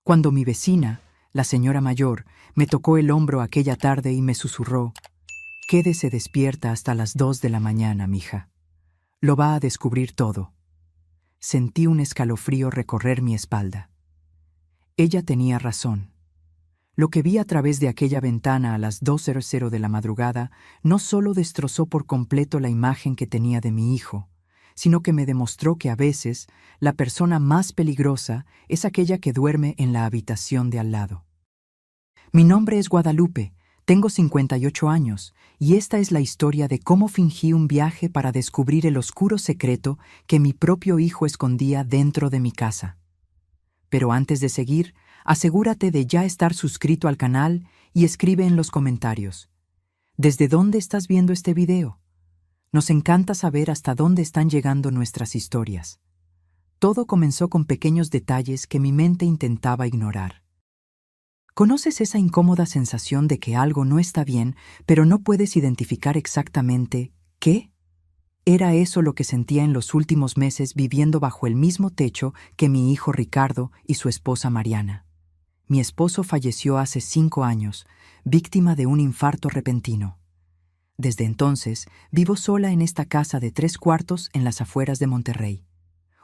Cuando mi vecina, la señora mayor, me tocó el hombro aquella tarde y me susurró: «Quédese despierta hasta las 2 de la mañana, mija. Lo va a descubrir todo». Sentí un escalofrío recorrer mi espalda. Ella tenía razón. Lo que vi a través de aquella ventana a las 2:00 de la madrugada no solo destrozó por completo la imagen que tenía de mi hijo, sino que me demostró que a veces la persona más peligrosa es aquella que duerme en la habitación de al lado. Mi nombre es Guadalupe, tengo 58 años, y esta es la historia de cómo fingí un viaje para descubrir el oscuro secreto que mi propio hijo escondía dentro de mi casa. Pero antes de seguir, asegúrate de ya estar suscrito al canal y escribe en los comentarios: ¿desde dónde estás viendo este video? Nos encanta saber hasta dónde están llegando nuestras historias. Todo comenzó con pequeños detalles que mi mente intentaba ignorar. ¿Conoces esa incómoda sensación de que algo no está bien, pero no puedes identificar exactamente qué? Era eso lo que sentía en los últimos meses viviendo bajo el mismo techo que mi hijo Ricardo y su esposa Mariana. Mi esposo falleció hace 5 años, víctima de un infarto repentino. Desde entonces, vivo sola en esta casa de 3 cuartos en las afueras de Monterrey.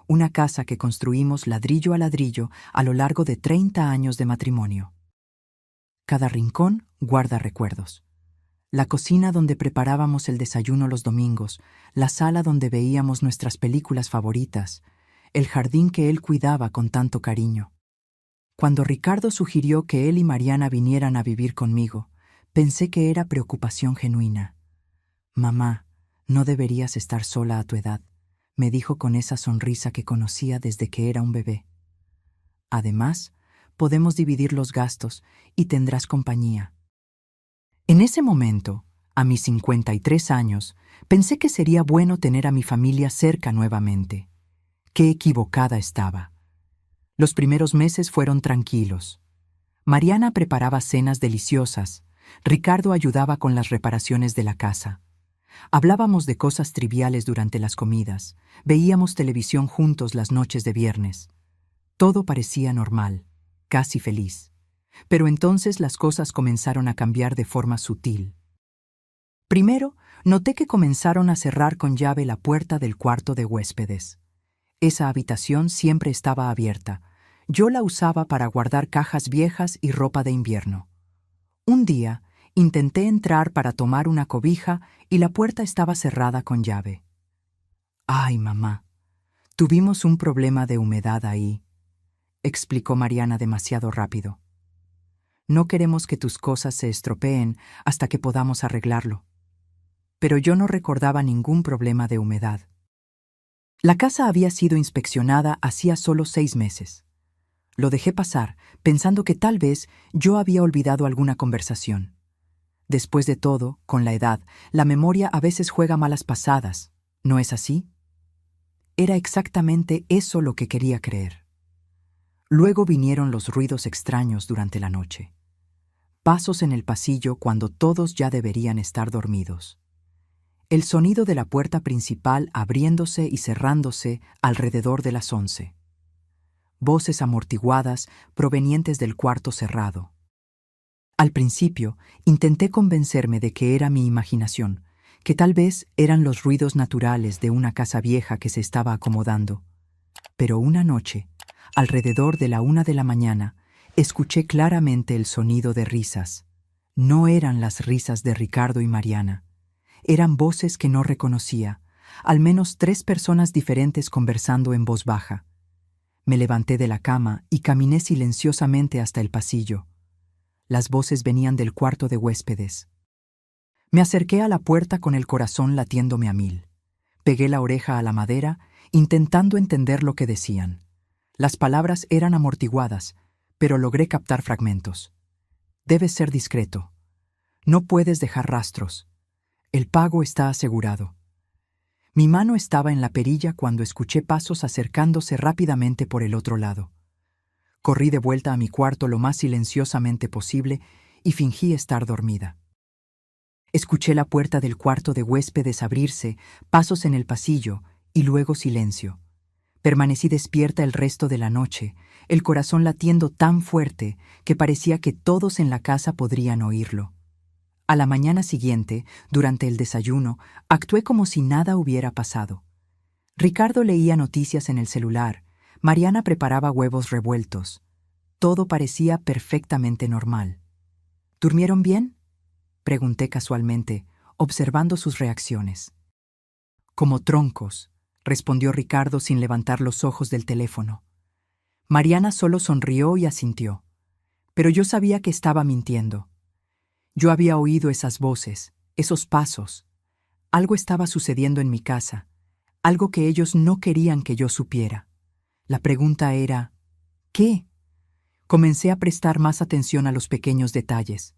Una casa que construimos ladrillo a ladrillo a lo largo de 30 años de matrimonio. Cada rincón guarda recuerdos. La cocina donde preparábamos el desayuno los domingos, la sala donde veíamos nuestras películas favoritas, el jardín que él cuidaba con tanto cariño. Cuando Ricardo sugirió que él y Mariana vinieran a vivir conmigo, pensé que era preocupación genuina. «Mamá, no deberías estar sola a tu edad», me dijo con esa sonrisa que conocía desde que era un bebé. «Además, podemos dividir los gastos y tendrás compañía». En ese momento, a mis 53 años, pensé que sería bueno tener a mi familia cerca nuevamente. Qué equivocada estaba. Los primeros meses fueron tranquilos. Mariana preparaba cenas deliciosas. Ricardo ayudaba con las reparaciones de la casa. Hablábamos de cosas triviales durante las comidas. Veíamos televisión juntos las noches de viernes. Todo parecía normal, casi feliz. Pero entonces las cosas comenzaron a cambiar de forma sutil. Primero, noté que comenzaron a cerrar con llave la puerta del cuarto de huéspedes. Esa habitación siempre estaba abierta. Yo la usaba para guardar cajas viejas y ropa de invierno. Un día, intenté entrar para tomar una cobija y la puerta estaba cerrada con llave. «Ay, mamá, tuvimos un problema de humedad ahí», explicó Mariana demasiado rápido. «No queremos que tus cosas se estropeen hasta que podamos arreglarlo». Pero yo no recordaba ningún problema de humedad. La casa había sido inspeccionada hacía solo 6 meses. Lo dejé pasar, pensando que tal vez yo había olvidado alguna conversación. Después de todo, con la edad, la memoria a veces juega malas pasadas, ¿no es así? Era exactamente eso lo que quería creer. Luego vinieron los ruidos extraños durante la noche. Pasos en el pasillo cuando todos ya deberían estar dormidos. El sonido de la puerta principal abriéndose y cerrándose alrededor de las 11. Voces amortiguadas provenientes del cuarto cerrado. Al principio, intenté convencerme de que era mi imaginación, que tal vez eran los ruidos naturales de una casa vieja que se estaba acomodando. Pero una noche, alrededor de la 1 de la mañana, escuché claramente el sonido de risas. No eran las risas de Ricardo y Mariana. Eran voces que no reconocía, al menos 3 personas diferentes conversando en voz baja. Me levanté de la cama y caminé silenciosamente hasta el pasillo. Las voces venían del cuarto de huéspedes. Me acerqué a la puerta con el corazón latiéndome a 1000. Pegué la oreja a la madera, intentando entender lo que decían. Las palabras eran amortiguadas, pero logré captar fragmentos. «Debes ser discreto. No puedes dejar rastros. El pago está asegurado». Mi mano estaba en la perilla cuando escuché pasos acercándose rápidamente por el otro lado. Corrí de vuelta a mi cuarto lo más silenciosamente posible y fingí estar dormida. Escuché la puerta del cuarto de huéspedes abrirse, pasos en el pasillo y luego silencio. Permanecí despierta el resto de la noche, el corazón latiendo tan fuerte que parecía que todos en la casa podrían oírlo. A la mañana siguiente, durante el desayuno, actué como si nada hubiera pasado. Ricardo leía noticias en el celular, Mariana preparaba huevos revueltos. Todo parecía perfectamente normal. ¿Durmieron bien?, pregunté casualmente, observando sus reacciones. Como troncos, respondió Ricardo sin levantar los ojos del teléfono. Mariana solo sonrió y asintió, pero yo sabía que estaba mintiendo. Yo había oído esas voces, esos pasos. Algo estaba sucediendo en mi casa, algo que ellos no querían que yo supiera. La pregunta era, ¿qué? Comencé a prestar más atención a los pequeños detalles.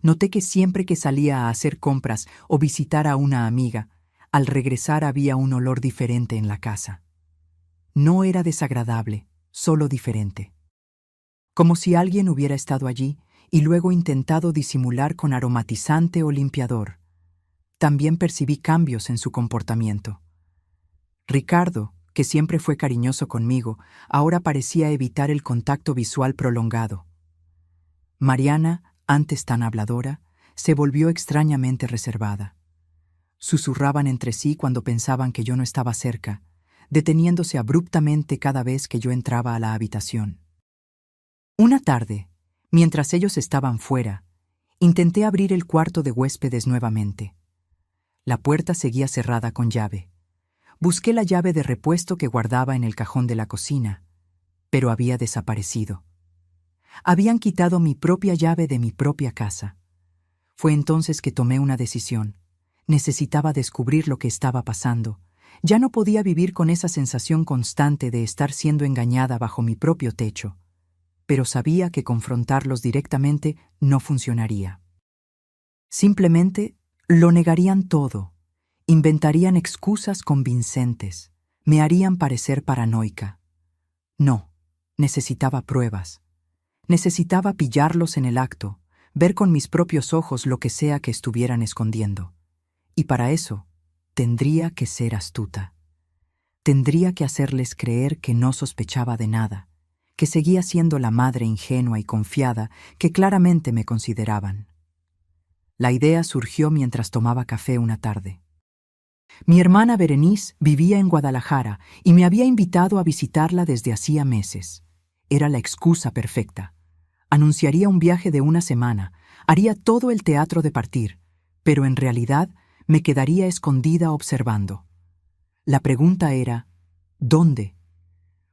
Noté que siempre que salía a hacer compras o visitar a una amiga, al regresar había un olor diferente en la casa. No era desagradable, solo diferente. Como si alguien hubiera estado allí y luego intentado disimular con aromatizante o limpiador. También percibí cambios en su comportamiento. Ricardo, que siempre fue cariñoso conmigo, ahora parecía evitar el contacto visual prolongado. Mariana, antes tan habladora, se volvió extrañamente reservada. Susurraban entre sí cuando pensaban que yo no estaba cerca, deteniéndose abruptamente cada vez que yo entraba a la habitación. Una tarde, mientras ellos estaban fuera, intenté abrir el cuarto de huéspedes nuevamente. La puerta seguía cerrada con llave. Busqué la llave de repuesto que guardaba en el cajón de la cocina, pero había desaparecido. Habían quitado mi propia llave de mi propia casa. Fue entonces que tomé una decisión. Necesitaba descubrir lo que estaba pasando. Ya no podía vivir con esa sensación constante de estar siendo engañada bajo mi propio techo, pero sabía que confrontarlos directamente no funcionaría. Simplemente lo negarían todo, inventarían excusas convincentes, me harían parecer paranoica. No, necesitaba pruebas. Necesitaba pillarlos en el acto, ver con mis propios ojos lo que sea que estuvieran escondiendo. Y para eso, tendría que ser astuta. Tendría que hacerles creer que no sospechaba de nada, que seguía siendo la madre ingenua y confiada que claramente me consideraban. La idea surgió mientras tomaba café una tarde. Mi hermana Berenice vivía en Guadalajara y me había invitado a visitarla desde hacía meses. Era la excusa perfecta. Anunciaría un viaje de una semana, haría todo el teatro de partir, pero en realidad me quedaría escondida observando. La pregunta era, ¿dónde?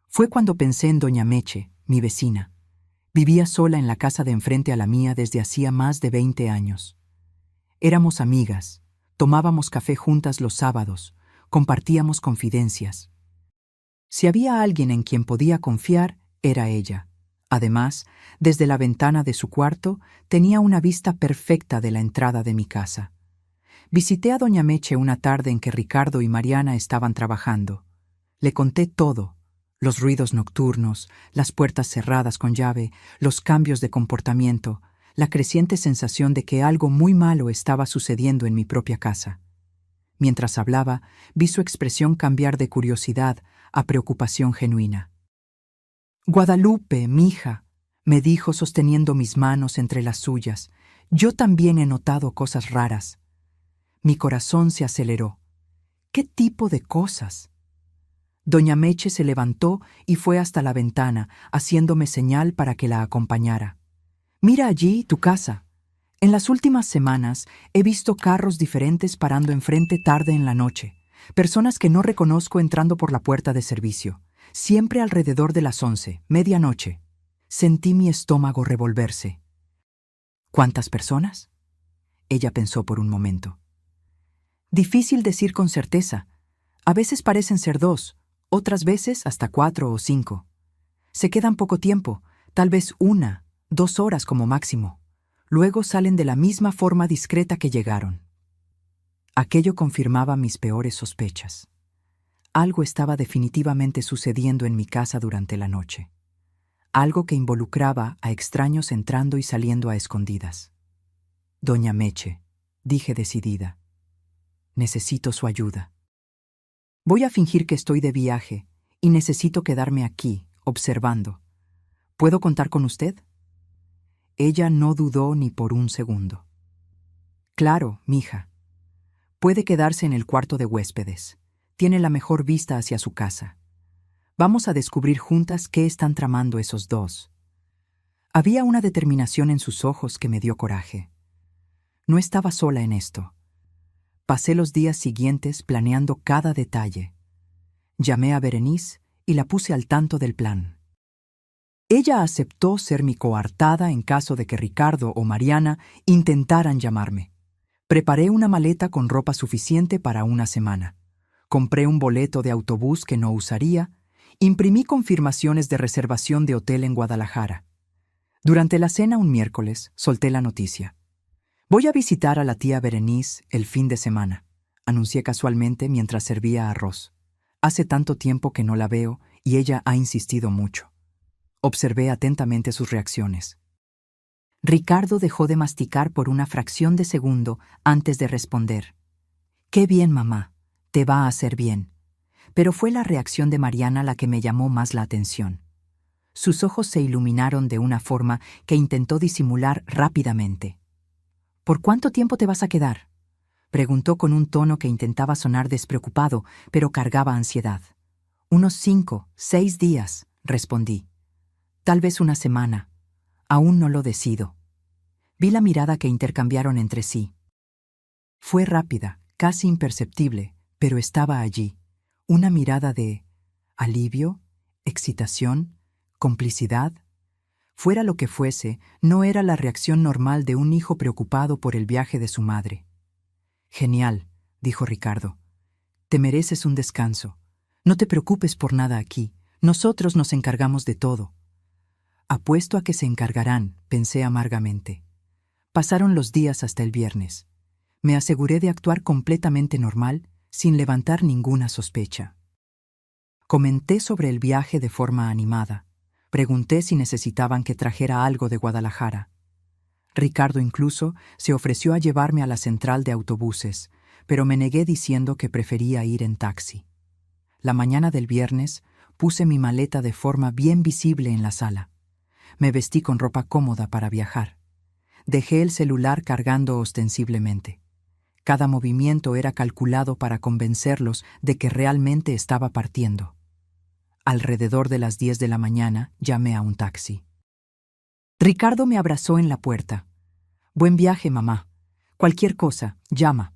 Fue cuando pensé en doña Meche, mi vecina. Vivía sola en la casa de enfrente a la mía desde hacía más de 20 años. Éramos amigas, tomábamos café juntas los sábados, compartíamos confidencias. Si había alguien en quien podía confiar, era ella. Además, desde la ventana de su cuarto tenía una vista perfecta de la entrada de mi casa. Visité a doña Meche una tarde en que Ricardo y Mariana estaban trabajando. Le conté todo: los ruidos nocturnos, las puertas cerradas con llave, los cambios de comportamiento, la creciente sensación de que algo muy malo estaba sucediendo en mi propia casa. Mientras hablaba, vi su expresión cambiar de curiosidad a preocupación genuina. «Guadalupe, mija», me dijo sosteniendo mis manos entre las suyas, «yo también he notado cosas raras». Mi corazón se aceleró. ¿Qué tipo de cosas? Doña Meche se levantó y fue hasta la ventana, haciéndome señal para que la acompañara. «Mira allí tu casa. En las últimas semanas he visto carros diferentes parando enfrente tarde en la noche, personas que no reconozco entrando por la puerta de servicio, siempre alrededor de las 11, medianoche». Sentí mi estómago revolverse. ¿Cuántas personas? Ella pensó por un momento. Difícil decir con certeza. A veces parecen ser 2, otras veces hasta 4 o 5. Se quedan poco tiempo, tal vez 1, 2 horas como máximo. Luego salen de la misma forma discreta que llegaron. Aquello confirmaba mis peores sospechas. Algo estaba definitivamente sucediendo en mi casa durante la noche. Algo que involucraba a extraños entrando y saliendo a escondidas. «Doña Meche», dije decidida. «Necesito su ayuda. Voy a fingir que estoy de viaje y necesito quedarme aquí, observando. ¿Puedo contar con usted? Ella no dudó ni por un segundo. Claro, mija. Puede quedarse en el cuarto de huéspedes. Tiene la mejor vista hacia su casa. Vamos a descubrir juntas qué están tramando esos dos. Había una determinación en sus ojos que me dio coraje. No estaba sola en esto. Pasé los días siguientes planeando cada detalle. Llamé a Berenice y la puse al tanto del plan. Ella aceptó ser mi coartada en caso de que Ricardo o Mariana intentaran llamarme. Preparé una maleta con ropa suficiente para una semana. Compré un boleto de autobús que no usaría. Imprimí confirmaciones de reservación de hotel en Guadalajara. Durante la cena un miércoles solté la noticia. Voy a visitar a la tía Berenice el fin de semana, anuncié casualmente mientras servía arroz. Hace tanto tiempo que no la veo y ella ha insistido mucho. Observé atentamente sus reacciones. Ricardo dejó de masticar por una fracción de segundo antes de responder. «Qué bien, mamá. Te va a hacer bien». Pero fue la reacción de Mariana la que me llamó más la atención. Sus ojos se iluminaron de una forma que intentó disimular rápidamente. «¿Por cuánto tiempo te vas a quedar?», preguntó con un tono que intentaba sonar despreocupado, pero cargaba ansiedad. «Unos 5, 6 días», respondí. «Tal vez una semana. Aún no lo decido». Vi la mirada que intercambiaron entre sí. Fue rápida, casi imperceptible, pero estaba allí. Una mirada de alivio, excitación, complicidad. Fuera lo que fuese, no era la reacción normal de un hijo preocupado por el viaje de su madre. «Genial», dijo Ricardo. «Te mereces un descanso. No te preocupes por nada aquí. Nosotros nos encargamos de todo». Apuesto a que se encargarán, pensé amargamente. Pasaron los días hasta el viernes. Me aseguré de actuar completamente normal, sin levantar ninguna sospecha. Comenté sobre el viaje de forma animada. Pregunté si necesitaban que trajera algo de Guadalajara. Ricardo incluso se ofreció a llevarme a la central de autobuses, pero me negué diciendo que prefería ir en taxi. La mañana del viernes puse mi maleta de forma bien visible en la sala. Me vestí con ropa cómoda para viajar. Dejé el celular cargando ostensiblemente. Cada movimiento era calculado para convencerlos de que realmente estaba partiendo. Alrededor de las 10 de la mañana llamé a un taxi. Ricardo me abrazó en la puerta. «Buen viaje, mamá. Cualquier cosa, llama».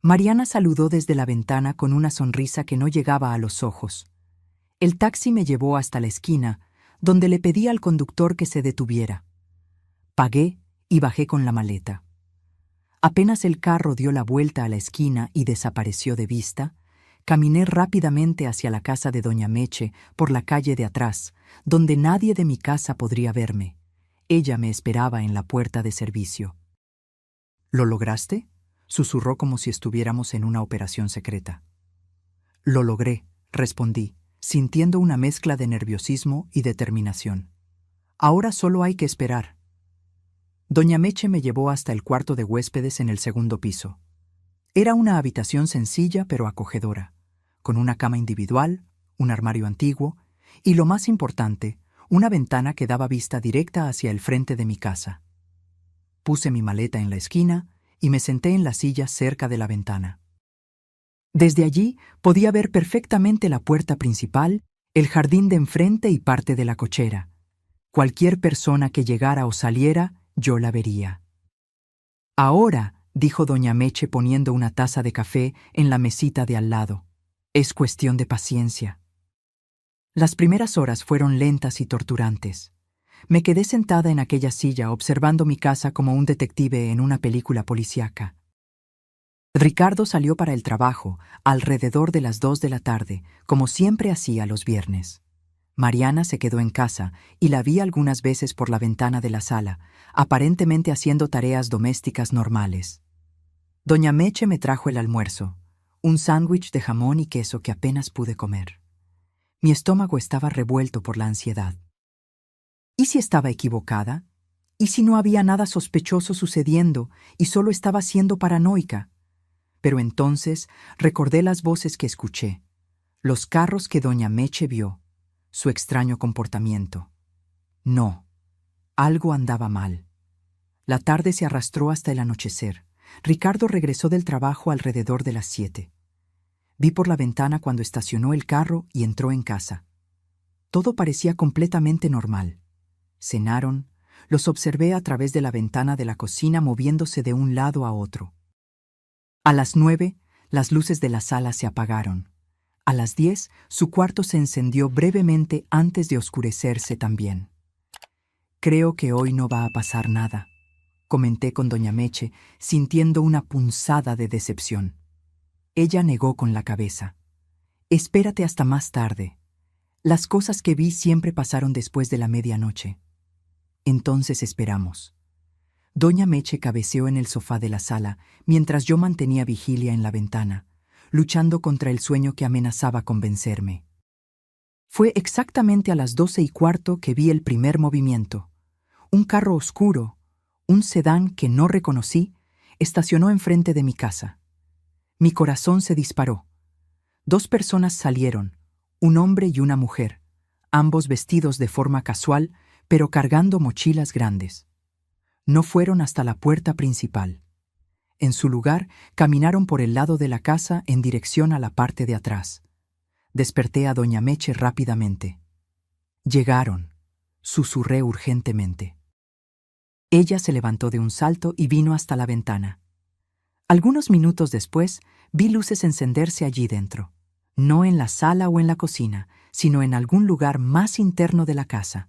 Mariana saludó desde la ventana con una sonrisa que no llegaba a los ojos. El taxi me llevó hasta la esquina, donde le pedí al conductor que se detuviera. Pagué y bajé con la maleta. Apenas el carro dio la vuelta a la esquina y desapareció de vista, caminé rápidamente hacia la casa de doña Meche por la calle de atrás, donde nadie de mi casa podría verme. Ella me esperaba en la puerta de servicio. «¿Lo lograste?», susurró como si estuviéramos en una operación secreta. «Lo logré», respondí, sintiendo una mezcla de nerviosismo y determinación. «Ahora solo hay que esperar». Doña Meche me llevó hasta el cuarto de huéspedes en el segundo piso. Era una habitación sencilla pero acogedora, con una cama individual, un armario antiguo y, lo más importante, una ventana que daba vista directa hacia el frente de mi casa. Puse mi maleta en la esquina y me senté en la silla cerca de la ventana. Desde allí podía ver perfectamente la puerta principal, el jardín de enfrente y parte de la cochera. Cualquier persona que llegara o saliera, yo la vería. «Ahora», dijo doña Meche poniendo una taza de café en la mesita de al lado, «es cuestión de paciencia». Las primeras horas fueron lentas y torturantes. Me quedé sentada en aquella silla observando mi casa como un detective en una película policíaca. Ricardo salió para el trabajo alrededor de las 2 de la tarde, como siempre hacía los viernes. Mariana se quedó en casa y la vi algunas veces por la ventana de la sala, aparentemente haciendo tareas domésticas normales. Doña Meche me trajo el almuerzo, un sándwich de jamón y queso que apenas pude comer. Mi estómago estaba revuelto por la ansiedad. ¿Y si estaba equivocada? ¿Y si no había nada sospechoso sucediendo y solo estaba siendo paranoica? Pero entonces recordé las voces que escuché, Los carros que doña Meche vio, su extraño comportamiento. No, algo andaba mal. La tarde se arrastró hasta el anochecer. Ricardo regresó del trabajo alrededor de las 7. Vi por la ventana cuando estacionó el carro y entró en casa. Todo parecía completamente normal. Cenaron, los observé a través de la ventana de la cocina moviéndose de un lado a otro. A las 9, las luces de la sala se apagaron. A las 10, su cuarto se encendió brevemente antes de oscurecerse también. Creo que hoy no va a pasar nada, comenté con doña Meche, sintiendo una punzada de decepción. Ella negó con la cabeza. Espérate hasta más tarde. Las cosas que vi siempre pasaron después de la medianoche. Entonces esperamos. Doña Meche cabeceó en el sofá de la sala, mientras yo mantenía vigilia en la ventana, luchando contra el sueño que amenazaba con vencerme. Fue exactamente a las 12:15 que vi el primer movimiento. Un carro oscuro, un sedán que no reconocí, estacionó enfrente de mi casa. Mi corazón se disparó. 2 personas salieron, un hombre y una mujer, ambos vestidos de forma casual, pero cargando mochilas grandes. No fueron hasta la puerta principal. En su lugar, caminaron por el lado de la casa en dirección a la parte de atrás. Desperté a doña Meche rápidamente. Llegaron, susurré urgentemente. Ella se levantó de un salto y vino hasta la ventana. Algunos minutos después, vi luces encenderse allí dentro, no en la sala o en la cocina, sino en algún lugar más interno de la casa,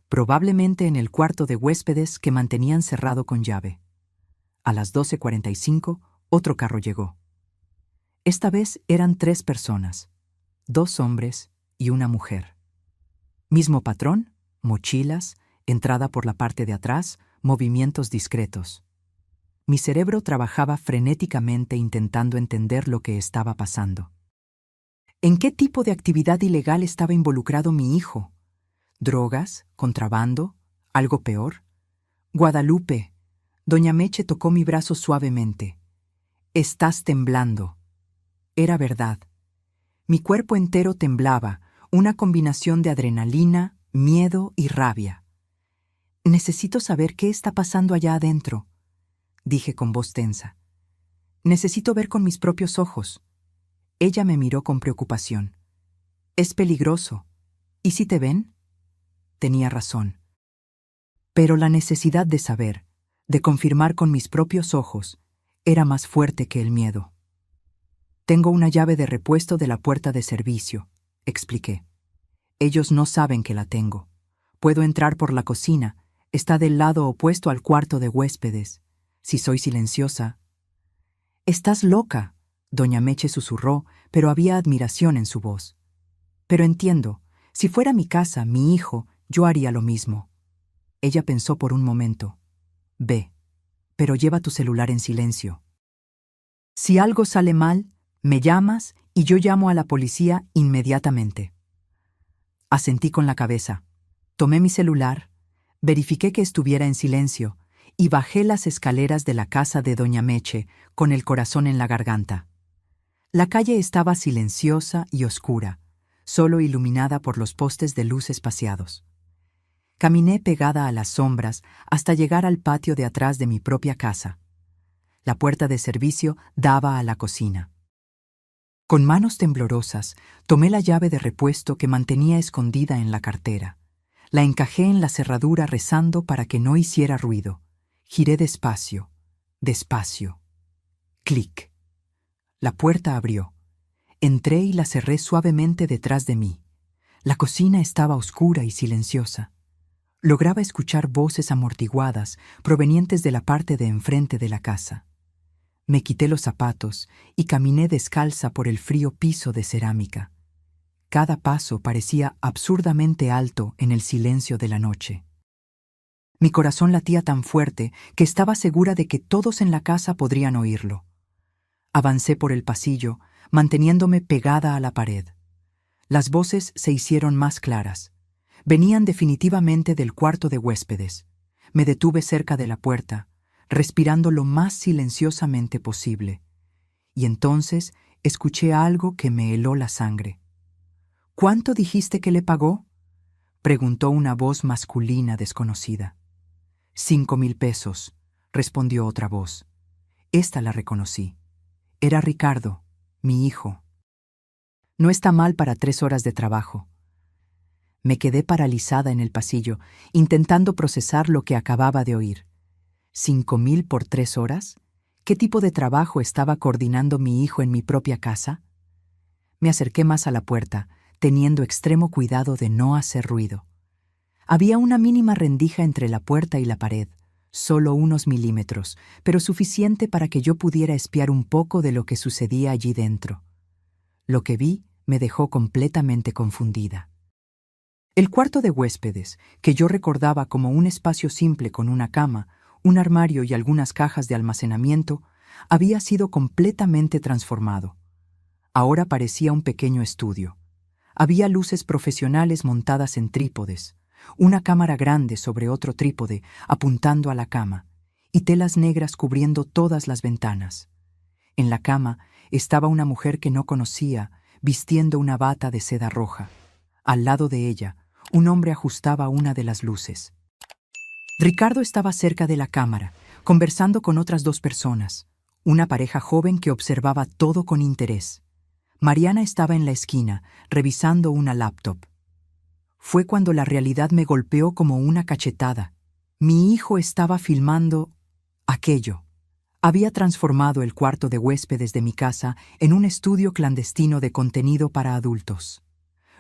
probablemente en el cuarto de huéspedes que mantenían cerrado con llave. A las 12:45, otro carro llegó. Esta vez eran 3 personas, 2 hombres y una mujer. Mismo patrón, mochilas, entrada por la parte de atrás, movimientos discretos. Mi cerebro trabajaba frenéticamente intentando entender lo que estaba pasando. ¿En qué tipo de actividad ilegal estaba involucrado mi hijo? ¿Drogas? ¿Contrabando? ¿Algo peor? Guadalupe. Doña Meche tocó mi brazo suavemente. Estás temblando. Era verdad. Mi cuerpo entero temblaba, una combinación de adrenalina, miedo y rabia. Necesito saber qué está pasando allá adentro, dije con voz tensa. Necesito ver con mis propios ojos. Ella me miró con preocupación. Es peligroso. ¿Y si te ven? Tenía razón. Pero la necesidad de saber, de confirmar con mis propios ojos, era más fuerte que el miedo. Tengo una llave de repuesto de la puerta de servicio, expliqué. Ellos no saben que la tengo. Puedo entrar por la cocina. Está del lado opuesto al cuarto de huéspedes. Si soy silenciosa. Estás loca, doña Meche susurró, pero había admiración en su voz. Pero entiendo, si fuera mi casa, mi hijo, yo haría lo mismo. Ella pensó por un momento. Ve, pero lleva tu celular en silencio. Si algo sale mal, me llamas y yo llamo a la policía inmediatamente. Asentí con la cabeza. Tomé mi celular, verifiqué que estuviera en silencio y bajé las escaleras de la casa de doña Meche con el corazón en la garganta. La calle estaba silenciosa y oscura, solo iluminada por los postes de luz espaciados. Caminé pegada a las sombras hasta llegar al patio de atrás de mi propia casa. La puerta de servicio daba a la cocina. Con manos temblorosas, tomé la llave de repuesto que mantenía escondida en la cartera. La encajé en la cerradura rezando para que no hiciera ruido. Giré despacio, despacio. Clic. La puerta abrió. Entré y la cerré suavemente detrás de mí. La cocina estaba oscura y silenciosa. Lograba escuchar voces amortiguadas provenientes de la parte de enfrente de la casa. Me quité los zapatos y caminé descalza por el frío piso de cerámica. Cada paso parecía absurdamente alto en el silencio de la noche. Mi corazón latía tan fuerte que estaba segura de que todos en la casa podrían oírlo. Avancé por el pasillo, manteniéndome pegada a la pared. Las voces se hicieron más claras. Venían definitivamente del cuarto de huéspedes. Me detuve cerca de la puerta, respirando lo más silenciosamente posible. Y entonces escuché algo que me heló la sangre. ¿Cuánto dijiste que le pagó? Preguntó una voz masculina desconocida. 5,000 pesos, respondió otra voz. Esta la reconocí. Era Ricardo, mi hijo. No está mal para 3 horas de trabajo. Me quedé paralizada en el pasillo, intentando procesar lo que acababa de oír. ¿5,000 por 3 horas? ¿Qué tipo de trabajo estaba coordinando mi hijo en mi propia casa? Me acerqué más a la puerta, teniendo extremo cuidado de no hacer ruido. Había una mínima rendija entre la puerta y la pared, solo unos milímetros, pero suficiente para que yo pudiera espiar un poco de lo que sucedía allí dentro. Lo que vi me dejó completamente confundida. El cuarto de huéspedes, que yo recordaba como un espacio simple con una cama, un armario y algunas cajas de almacenamiento, había sido completamente transformado. Ahora parecía un pequeño estudio. Había luces profesionales montadas en trípodes, una cámara grande sobre otro trípode apuntando a la cama, y telas negras cubriendo todas las ventanas. En la cama estaba una mujer que no conocía, vistiendo una bata de seda roja. Al lado de ella, un hombre ajustaba una de las luces. Ricardo estaba cerca de la cámara, conversando con otras 2 personas, una pareja joven que observaba todo con interés. Mariana estaba en la esquina, revisando una laptop. Fue cuando la realidad me golpeó como una cachetada. Mi hijo estaba filmando aquello. Había transformado el cuarto de huéspedes de mi casa en un estudio clandestino de contenido para adultos.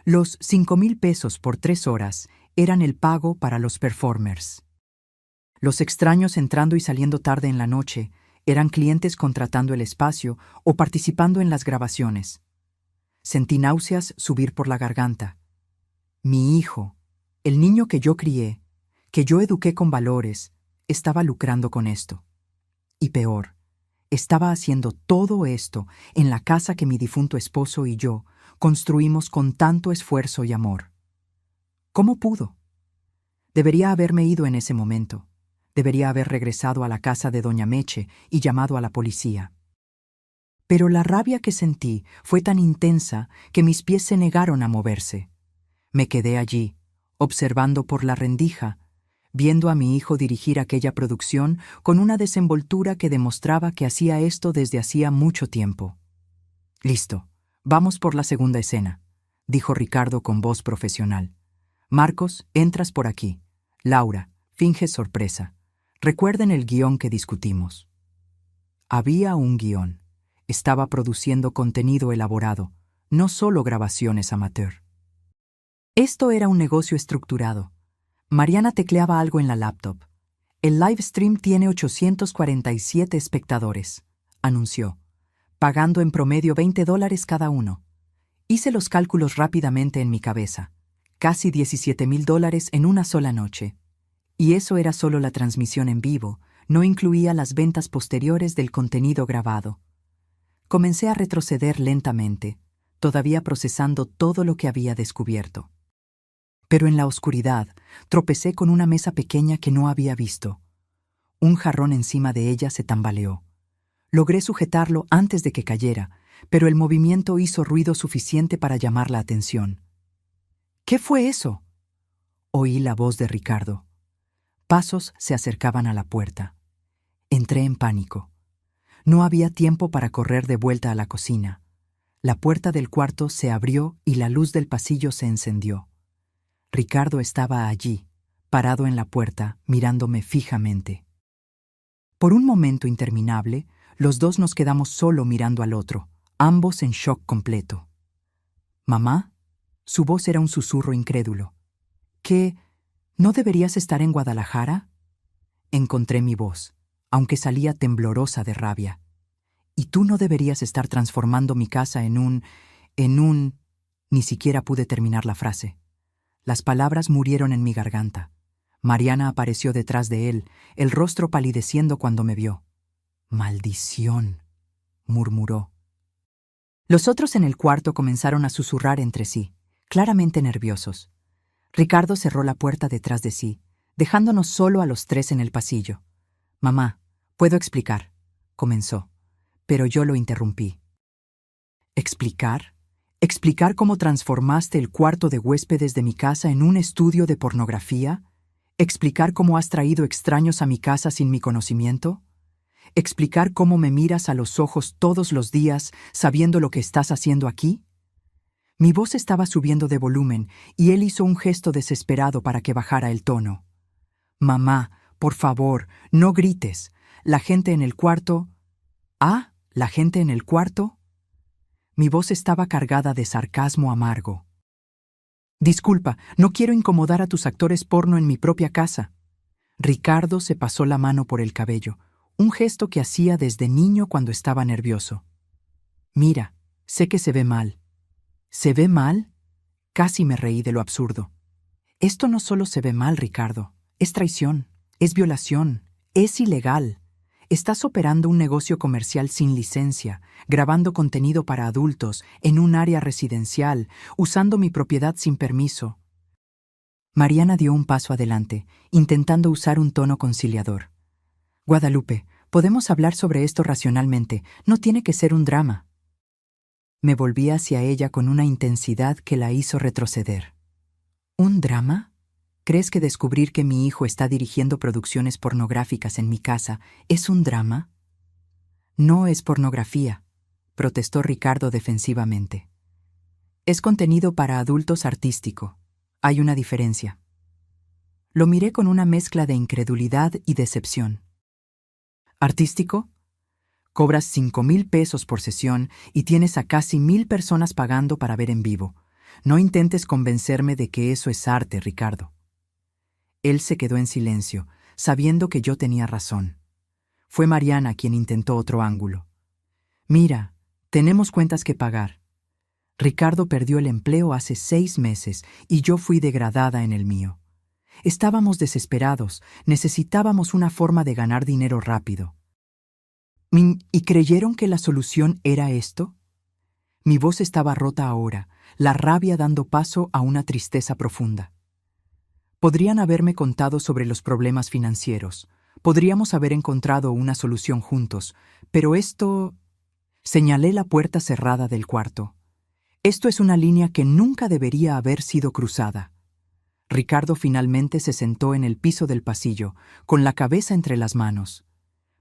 Los 5,000 pesos por 3 horas eran el pago para los performers. Los extraños entrando y saliendo tarde en la noche eran clientes contratando el espacio o participando en las grabaciones. Sentí náuseas subir por la garganta. Mi hijo, el niño que yo crié, que yo eduqué con valores, estaba lucrando con esto. Y peor, estaba haciendo todo esto en la casa que mi difunto esposo y yo construimos con tanto esfuerzo y amor. ¿Cómo pudo? Debería haberme ido en ese momento. Debería haber regresado a la casa de doña Meche y llamado a la policía. Pero la rabia que sentí fue tan intensa que mis pies se negaron a moverse. Me quedé allí, observando por la rendija, viendo a mi hijo dirigir aquella producción con una desenvoltura que demostraba que hacía esto desde hacía mucho tiempo. «Listo, vamos por la segunda escena», dijo Ricardo con voz profesional. «Marcos, entras por aquí. Laura, finges sorpresa. Recuerden el guión que discutimos». Había un guión. Estaba produciendo contenido elaborado, no solo grabaciones amateur. Esto era un negocio estructurado. Mariana tecleaba algo en la laptop. «El live stream tiene 847 espectadores», anunció, pagando en promedio $20 cada uno. Hice los cálculos rápidamente en mi cabeza. Casi $17,000 en una sola noche. Y eso era solo la transmisión en vivo, no incluía las ventas posteriores del contenido grabado. Comencé a retroceder lentamente, todavía procesando todo lo que había descubierto. Pero en la oscuridad tropecé con una mesa pequeña que no había visto. Un jarrón encima de ella se tambaleó. Logré sujetarlo antes de que cayera, pero el movimiento hizo ruido suficiente para llamar la atención. «¿Qué fue eso?», oí la voz de Ricardo. Pasos se acercaban a la puerta. Entré en pánico. No había tiempo para correr de vuelta a la cocina. La puerta del cuarto se abrió y la luz del pasillo se encendió. Ricardo estaba allí, parado en la puerta, mirándome fijamente. Por un momento interminable, los 2 nos quedamos solo mirando al otro, ambos en shock completo. «¿Mamá?», su voz era un susurro incrédulo. «¿Qué? ¿No deberías estar en Guadalajara?». Encontré mi voz, aunque salía temblorosa de rabia. «Y tú no deberías estar transformando mi casa en un... Ni siquiera pude terminar la frase. Las palabras murieron en mi garganta. Mariana apareció detrás de él, el rostro palideciendo cuando me vio. «Maldición», murmuró. Los otros en el cuarto comenzaron a susurrar entre sí, claramente nerviosos. Ricardo cerró la puerta detrás de sí, dejándonos solo a los 3 en el pasillo. «Mamá, puedo explicar», comenzó, pero yo lo interrumpí. «¿Explicar?», ¿Explicar cómo transformaste el cuarto de huéspedes de mi casa en un estudio de pornografía? ¿Explicar cómo has traído extraños a mi casa sin mi conocimiento? ¿Explicar cómo me miras a los ojos todos los días sabiendo lo que estás haciendo aquí? Mi voz estaba subiendo de volumen y él hizo un gesto desesperado para que bajara el tono. Mamá, por favor, no grites. La gente en el cuarto... ¿Ah? ¿La gente en el cuarto? Mi voz estaba cargada de sarcasmo amargo. Disculpa, no quiero incomodar a tus actores porno en mi propia casa. Ricardo se pasó la mano por el cabello, un gesto que hacía desde niño cuando estaba nervioso. Mira, sé que se ve mal. ¿Se ve mal? Casi me reí de lo absurdo. Esto no solo se ve mal, Ricardo. Es traición, es violación, es ilegal. Estás operando un negocio comercial sin licencia, grabando contenido para adultos, en un área residencial, usando mi propiedad sin permiso. Mariana dio un paso adelante, intentando usar un tono conciliador. Guadalupe, podemos hablar sobre esto racionalmente, no tiene que ser un drama. Me volví hacia ella con una intensidad que la hizo retroceder. ¿Un drama? ¿Crees que descubrir que mi hijo está dirigiendo producciones pornográficas en mi casa es un drama? No es pornografía, protestó Ricardo defensivamente. Es contenido para adultos artístico. Hay una diferencia. Lo miré con una mezcla de incredulidad y decepción. ¿Artístico? Cobras 5,000 pesos por sesión y tienes a casi 1,000 personas pagando para ver en vivo. No intentes convencerme de que eso es arte, Ricardo. Él se quedó en silencio, sabiendo que yo tenía razón. Fue Mariana quien intentó otro ángulo. Mira, tenemos cuentas que pagar. Ricardo perdió el empleo hace 6 meses y yo fui degradada en el mío. Estábamos necesitábamos una forma de ganar dinero rápido. ¿Y creyeron que la solución era esto? Mi voz estaba rota ahora, la rabia dando paso a una tristeza profunda. Podrían haberme contado sobre los problemas financieros. Podríamos haber encontrado una solución juntos, pero esto... Señalé la puerta cerrada del cuarto. Esto es una línea que nunca debería haber sido cruzada. Ricardo finalmente se sentó en el piso del pasillo, con la cabeza entre las manos.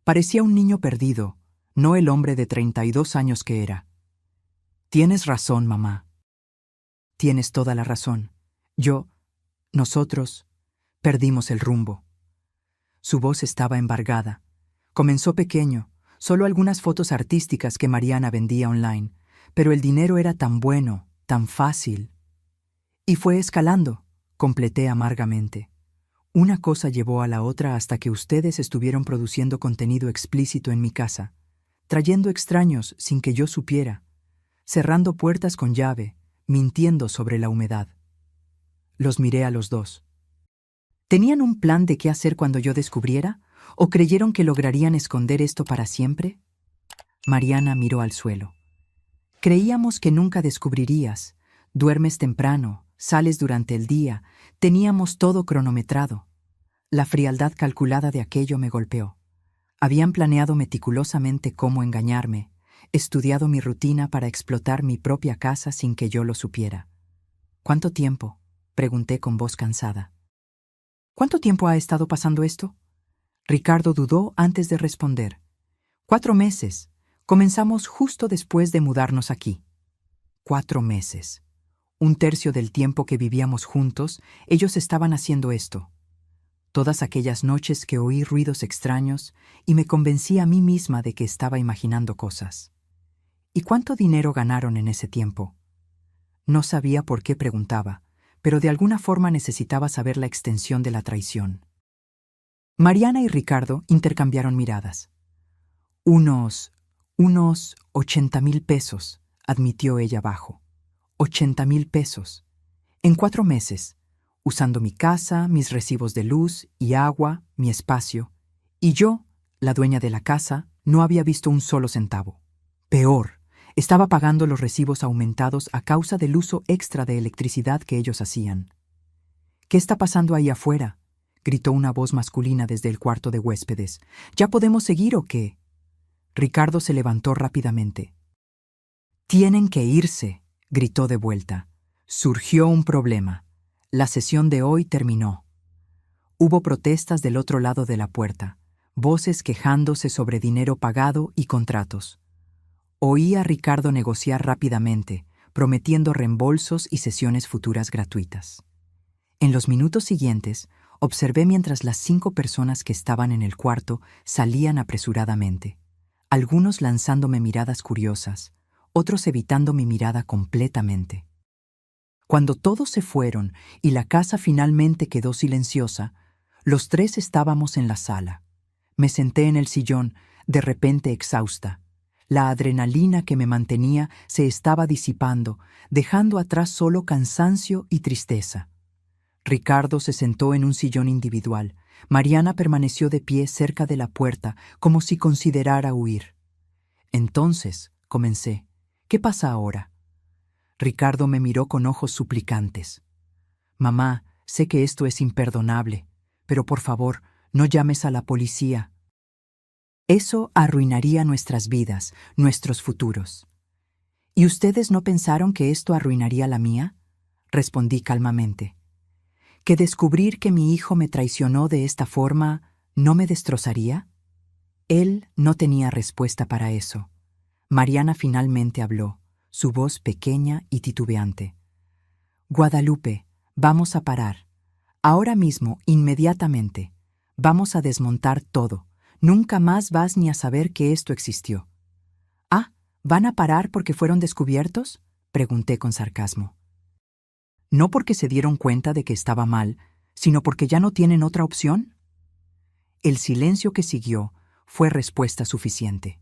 Parecía un niño perdido, no el hombre de 32 años que era. Tienes razón, mamá. Tienes toda la razón. Nosotros, perdimos el rumbo. Su voz estaba embargada. Comenzó pequeño, solo algunas fotos artísticas que Mariana vendía online, pero el dinero era tan bueno, tan fácil. Y fue escalando, completé amargamente. Una cosa llevó a la otra hasta que ustedes estuvieron produciendo contenido explícito en mi casa, trayendo extraños sin que yo supiera, cerrando puertas con llave, mintiendo sobre la humedad. Los miré a los dos. ¿Tenían un plan de qué hacer cuando yo descubriera? ¿O creyeron que lograrían esconder esto para siempre? Mariana miró al suelo. Creíamos que nunca descubrirías. Duermes temprano, sales durante el día, teníamos todo cronometrado. La frialdad calculada de aquello me golpeó. Habían planeado meticulosamente cómo engañarme, estudiado mi rutina para explotar mi propia casa sin que yo lo supiera. ¿Cuánto tiempo?, pregunté con voz cansada. ¿Cuánto tiempo ha estado pasando esto? Ricardo dudó antes de responder. 4 meses. Comenzamos justo después de mudarnos aquí. 4 meses. 1/3 del tiempo que vivíamos juntos, ellos estaban haciendo esto. Todas aquellas noches que oí ruidos extraños y me convencí a mí misma de que estaba imaginando cosas. ¿Y cuánto dinero ganaron en ese tiempo? No sabía por qué preguntaba, pero de alguna forma necesitaba saber la extensión de la traición. Mariana y Ricardo intercambiaron miradas. Unos 80,000 pesos, admitió ella bajo. 80,000 pesos. En 4 meses, usando mi casa, mis recibos de luz y agua, mi espacio. Y yo, la dueña de la casa, no había visto un solo centavo. Peor, estaba pagando los recibos aumentados a causa del uso extra de electricidad que ellos hacían. ¿Qué está pasando ahí afuera?, gritó una voz masculina desde el cuarto de huéspedes. ¿Ya podemos seguir o qué? Ricardo se levantó rápidamente. Tienen que irse, gritó de vuelta. Surgió un problema. La sesión de hoy terminó. Hubo protestas del otro lado de la puerta, voces quejándose sobre dinero pagado y contratos. Oí a Ricardo negociar rápidamente, prometiendo reembolsos y sesiones futuras gratuitas. En los minutos siguientes, observé mientras las 5 personas que estaban en el cuarto salían apresuradamente, algunos lanzándome miradas curiosas, otros evitando mi mirada completamente. Cuando todos se fueron y la casa finalmente quedó silenciosa, los 3 estábamos en la sala. Me senté en el sillón, de repente exhausta. La adrenalina que me mantenía se estaba disipando, dejando atrás solo cansancio y tristeza. Ricardo se sentó en un sillón individual. Mariana permaneció de pie cerca de la puerta, como si considerara huir. Entonces, comencé. ¿Qué pasa ahora? Ricardo me miró con ojos suplicantes. Mamá, sé que esto es imperdonable, pero por favor, no llames a la policía. Eso arruinaría nuestras vidas, nuestros futuros. ¿Y ustedes no pensaron que esto arruinaría la mía? Respondí calmamente. ¿Que descubrir que mi hijo me traicionó de esta forma no me destrozaría? Él no tenía respuesta para eso. Mariana finalmente habló, su voz pequeña y titubeante. Guadalupe, vamos a parar. Ahora mismo, inmediatamente. Vamos a desmontar todo. Nunca más vas ni a saber que esto existió. Ah, ¿van a parar porque fueron descubiertos? Pregunté con sarcasmo. No porque se dieron cuenta de que estaba mal, sino porque ya no tienen otra opción. El silencio que siguió fue respuesta suficiente.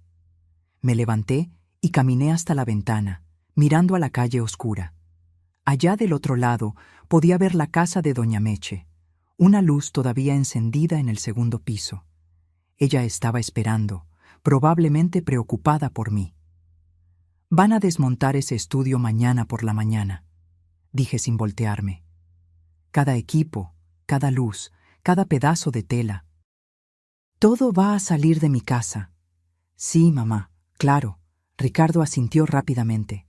Me levanté y caminé hasta la ventana, mirando a la calle oscura. Allá del otro lado podía ver la casa de doña Meche, una luz todavía encendida en el segundo piso. Ella estaba esperando, probablemente preocupada por mí. Van a desmontar ese estudio mañana por la mañana, dije sin voltearme. Cada equipo, cada luz, cada pedazo de tela. Todo va a salir de mi casa. Sí, mamá, claro. Ricardo asintió rápidamente.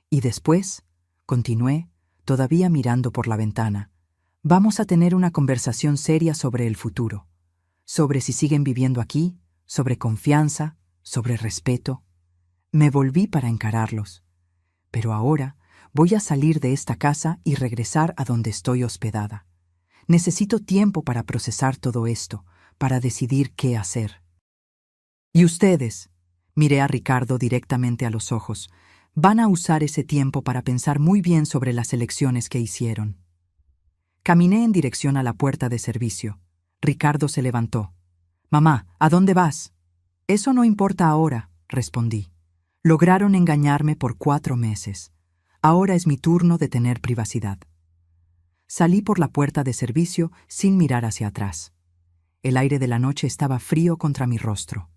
Y después, continué, todavía mirando por la ventana, vamos a tener una conversación seria sobre el futuro, sobre si siguen viviendo aquí, sobre confianza, sobre respeto. Me volví para encararlos. Pero ahora voy a salir de esta casa y regresar a donde estoy hospedada. Necesito tiempo para procesar todo esto, para decidir qué hacer. ¿Y ustedes? Miré a Ricardo directamente a los ojos. Van a usar ese tiempo para pensar muy bien sobre las elecciones que hicieron. Caminé en dirección a la puerta de servicio. Ricardo se levantó. Mamá, ¿a dónde vas? Eso no importa ahora, respondí. Lograron engañarme por 4 meses. Ahora es mi turno de tener privacidad. Salí por la puerta de servicio sin mirar hacia atrás. El aire de la noche estaba frío contra mi rostro.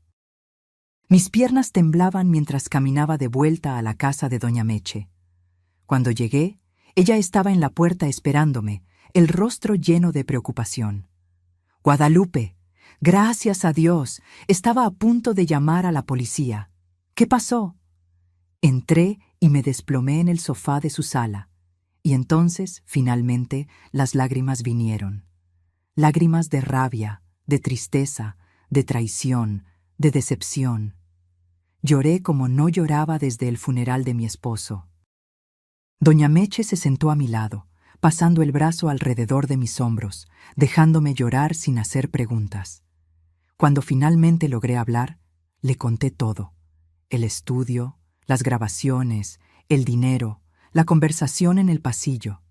Mis piernas temblaban mientras caminaba de vuelta a la casa de doña Meche. Cuando llegué, ella estaba en la puerta esperándome, el rostro lleno de preocupación. Guadalupe, gracias a Dios, estaba a punto de llamar a la policía. ¿Qué pasó? Entré y me desplomé en el sofá de su sala, y entonces, finalmente, las lágrimas vinieron. Lágrimas de rabia, de tristeza, de traición, de decepción. Lloré como no lloraba desde el funeral de mi esposo. Doña Meche se sentó a mi lado, pasando el brazo alrededor de mis hombros, dejándome llorar sin hacer preguntas. Cuando finalmente logré hablar, le conté todo. El estudio, las grabaciones, el dinero, la conversación en el pasillo.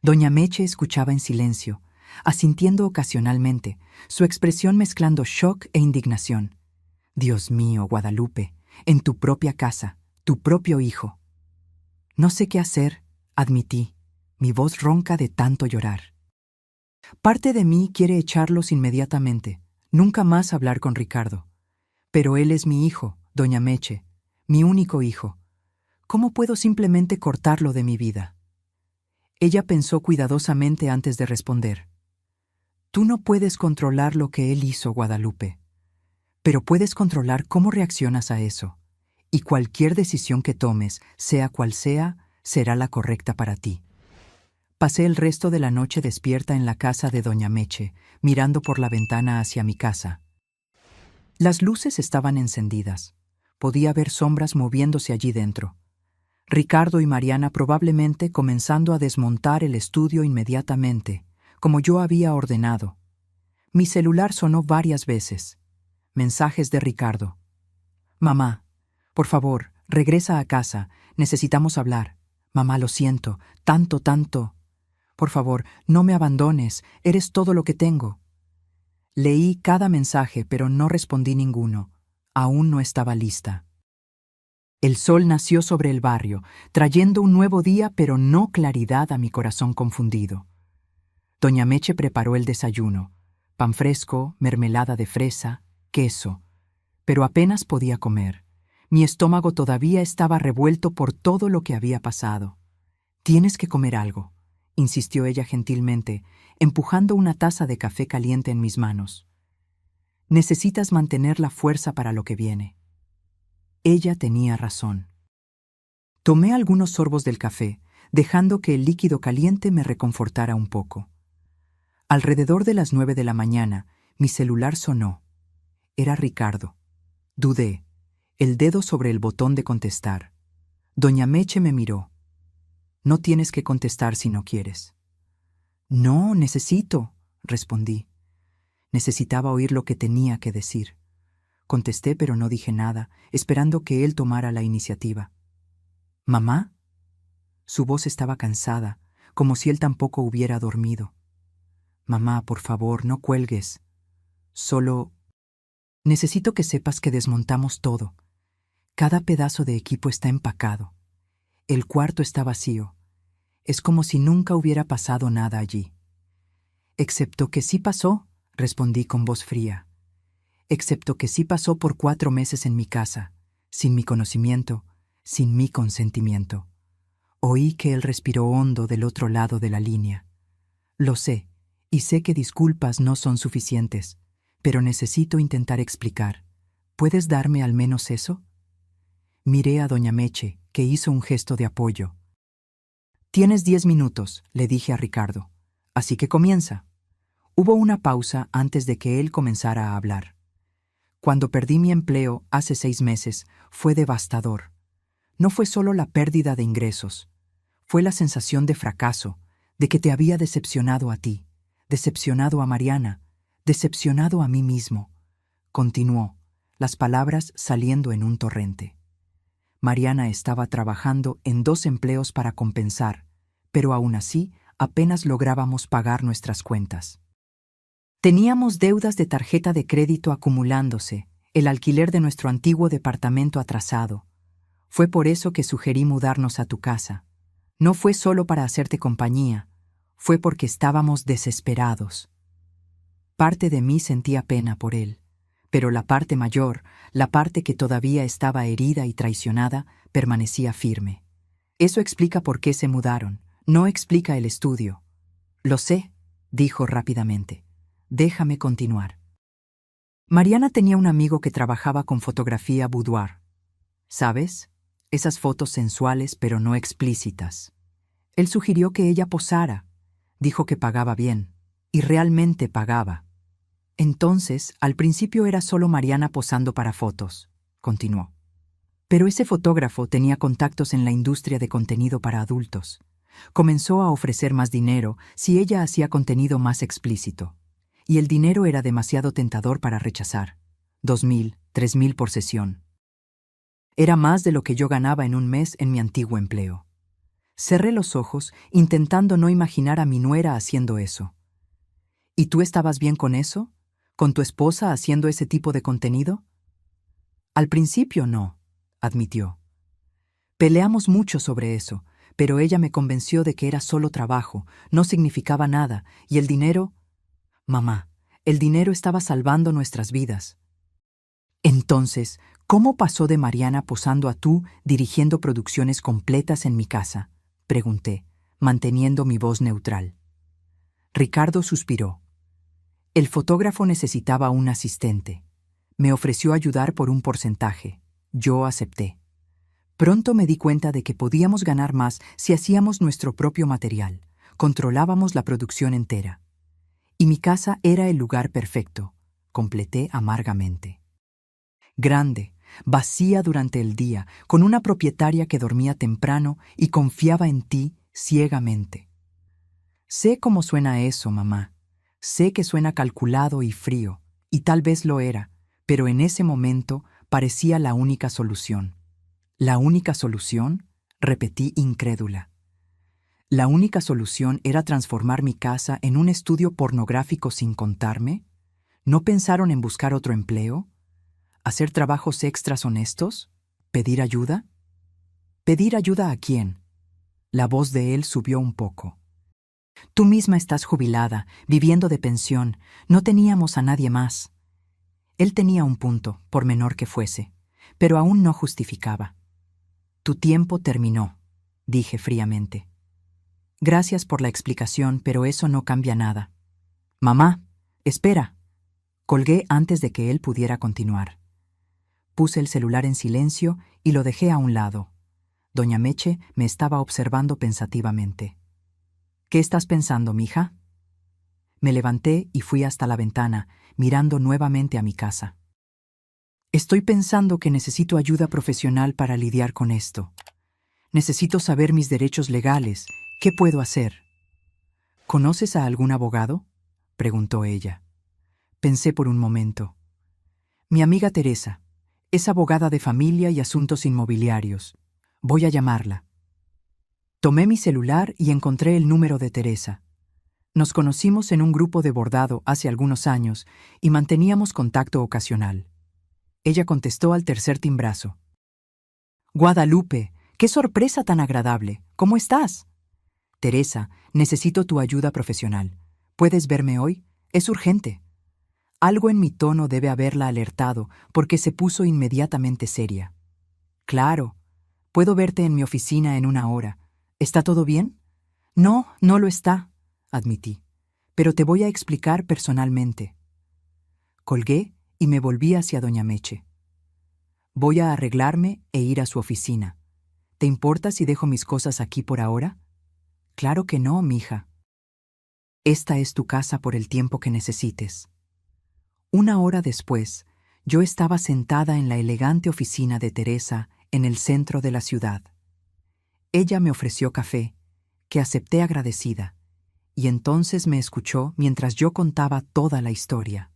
Doña Meche escuchaba en silencio, asintiendo ocasionalmente, su expresión mezclando shock e indignación. Dios mío, Guadalupe, en tu propia casa, tu propio hijo. No sé qué hacer, admití, mi voz ronca de tanto llorar. Parte de mí quiere echarlos inmediatamente, nunca más hablar con Ricardo. Pero él es mi hijo, doña Meche, mi único hijo. ¿Cómo puedo simplemente cortarlo de mi vida? Ella pensó cuidadosamente antes de responder. Tú no puedes controlar lo que él hizo, Guadalupe. Pero puedes controlar cómo reaccionas a eso, y cualquier decisión que tomes, sea cual sea, será la correcta para ti. Pasé el resto de la noche despierta en la casa de doña Meche, mirando por la ventana hacia mi casa. Las luces estaban encendidas. Podía ver sombras moviéndose allí dentro. Ricardo y Mariana probablemente comenzando a desmontar el estudio inmediatamente, como yo había ordenado. Mi celular sonó varias veces. Mensajes de Ricardo. Mamá, por favor, regresa a casa, necesitamos hablar. Mamá, lo siento, tanto. Por favor, no me abandones, eres todo lo que tengo. Leí cada mensaje, pero no respondí ninguno. Aún no estaba lista. El sol nació sobre el barrio, trayendo un nuevo día, pero no claridad a mi corazón confundido. Doña Meche preparó el desayuno: pan fresco, mermelada de fresa, queso. Pero apenas podía comer. Mi estómago todavía estaba revuelto por todo lo que había pasado. «Tienes que comer algo», insistió ella gentilmente, empujando una taza de café caliente en mis manos. «Necesitas mantener la fuerza para lo que viene». Ella tenía razón. Tomé algunos sorbos del café, dejando que el líquido caliente me reconfortara un poco. Alrededor de las 9 de la mañana, mi celular sonó. Era Ricardo. Dudé, el dedo sobre el botón de contestar. Doña Meche me miró. «No tienes que contestar si no quieres». «No, necesito», respondí. Necesitaba oír lo que tenía que decir. Contesté, pero no dije nada, esperando que él tomara la iniciativa. «¿Mamá?» Su voz estaba cansada, como si él tampoco hubiera dormido. «Mamá, por favor, no cuelgues. Solo... necesito que sepas que desmontamos todo. Cada pedazo de equipo está empacado. El cuarto está vacío. Es como si nunca hubiera pasado nada allí». «Excepto que sí pasó», respondí con voz fría. «Excepto que sí pasó por 4 meses en mi casa, sin mi conocimiento, sin mi consentimiento». Oí que él respiró hondo del otro lado de la línea. «Lo sé, y sé que disculpas no son suficientes, pero necesito intentar explicar. ¿Puedes darme al menos eso?». Miré a doña Meche, que hizo un gesto de apoyo. «Tienes 10 minutos», le dije a Ricardo. «Así que comienza». Hubo una pausa antes de que él comenzara a hablar. «Cuando perdí mi empleo hace 6 meses, fue devastador. No fue solo la pérdida de ingresos. Fue la sensación de fracaso, de que te había decepcionado a ti, decepcionado a Mariana, decepcionado a mí mismo». Continuó, las palabras saliendo en un torrente. Mariana estaba trabajando en 2 empleos para compensar, pero aún así apenas lográbamos pagar nuestras cuentas. Teníamos deudas de tarjeta de crédito acumulándose, el alquiler de nuestro antiguo departamento atrasado. Fue por eso que sugerí mudarnos a tu casa. No fue solo para hacerte compañía, fue porque estábamos desesperados. Parte de mí sentía pena por él, pero la parte mayor, la parte que todavía estaba herida y traicionada, permanecía firme. Eso explica por qué se mudaron, no explica el estudio. «Lo sé», dijo rápidamente. «Déjame continuar». Mariana tenía un amigo que trabajaba con fotografía boudoir. ¿Sabes? Esas fotos sensuales pero no explícitas. Él sugirió que ella posara. Dijo que pagaba bien. Y realmente pagaba. Entonces, al principio era solo Mariana posando para fotos, continuó. Pero ese fotógrafo tenía contactos en la industria de contenido para adultos. Comenzó a ofrecer más dinero si ella hacía contenido más explícito. Y el dinero era demasiado tentador para rechazar. 2.000, 3.000 por sesión. Era más de lo que yo ganaba en un mes en mi antiguo empleo. Cerré los ojos, intentando no imaginar a mi nuera haciendo eso. ¿Y tú estabas bien con eso? ¿Con tu esposa haciendo ese tipo de contenido? Al principio no, admitió. Peleamos mucho sobre eso, pero ella me convenció de que era solo trabajo, no significaba nada, y el dinero... Mamá, el dinero estaba salvando nuestras vidas. Entonces, ¿cómo pasó de Mariana posando a tú dirigiendo producciones completas en mi casa?, pregunté, manteniendo mi voz neutral. Ricardo suspiró. El fotógrafo necesitaba un asistente. Me ofreció ayudar por un porcentaje. Yo acepté. Pronto me di cuenta de que podíamos ganar más si hacíamos nuestro propio material, controlábamos la producción entera. Y mi casa era el lugar perfecto, completé amargamente. Grande, vacía durante el día, con una propietaria que dormía temprano y confiaba en ti ciegamente. Sé cómo suena eso, mamá. Sé que suena calculado y frío, y tal vez lo era, pero en ese momento parecía la única solución. ¿La única solución? Repetí incrédula. ¿La única solución era transformar mi casa en un estudio pornográfico sin contarme? ¿No pensaron en buscar otro empleo? ¿Hacer trabajos extras honestos? ¿Pedir ayuda? ¿Pedir ayuda a quién? La voz de él subió un poco. Tú misma estás jubilada, viviendo de pensión. No teníamos a nadie más. Él tenía un punto, por menor que fuese, pero aún no justificaba. Tu tiempo terminó, dije fríamente. Gracias por la explicación, pero eso no cambia nada. Mamá, espera. Colgué antes de que él pudiera continuar. Puse el celular en silencio y lo dejé a un lado. Doña Meche me estaba observando pensativamente. ¿Qué estás pensando, mija? Me levanté y fui hasta la ventana, mirando nuevamente a mi casa. Estoy pensando que necesito ayuda profesional para lidiar con esto. Necesito saber mis derechos legales. ¿Qué puedo hacer? ¿Conoces a algún abogado? Preguntó ella. Pensé por un momento. Mi amiga Teresa. Es abogada de familia y asuntos inmobiliarios. Voy a llamarla. Tomé mi celular y encontré el número de Teresa. Nos conocimos en un grupo de bordado hace algunos años y manteníamos contacto ocasional. Ella contestó al tercer timbrazo. Guadalupe, qué sorpresa tan agradable. ¿Cómo estás? Teresa, necesito tu ayuda profesional. ¿Puedes verme hoy? Es urgente. Algo en mi tono debe haberla alertado, porque se puso inmediatamente seria. Claro, puedo verte en mi oficina en 1 hora. ¿Está todo bien? No, no lo está, admití. Pero te voy a explicar personalmente. Colgué y me volví hacia doña Meche. Voy a arreglarme e ir a su oficina. ¿Te importa si dejo mis cosas aquí por ahora? Claro que no, mija. Esta es tu casa por el tiempo que necesites. 1 hora después, yo estaba sentada en la elegante oficina de Teresa en el centro de la ciudad. Ella me ofreció café, que acepté agradecida, y entonces me escuchó mientras yo contaba toda la historia.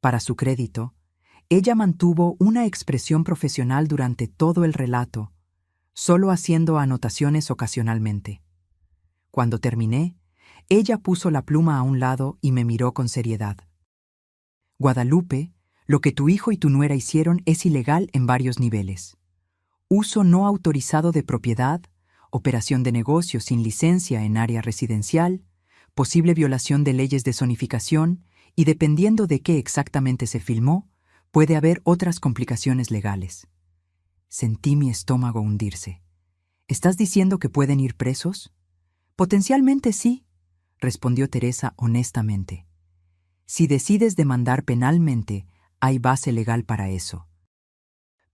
Para su crédito, ella mantuvo una expresión profesional durante todo el relato, solo haciendo anotaciones ocasionalmente. Cuando terminé, ella puso la pluma a un lado y me miró con seriedad. Guadalupe, lo que tu hijo y tu nuera hicieron es ilegal en varios niveles. Uso no autorizado de propiedad, operación de negocio sin licencia en área residencial, posible violación de leyes de zonificación y dependiendo de qué exactamente se filmó, puede haber otras complicaciones legales. Sentí mi estómago hundirse. ¿Estás diciendo que pueden ir presos? Potencialmente sí, respondió Teresa honestamente. Si decides demandar penalmente, hay base legal para eso.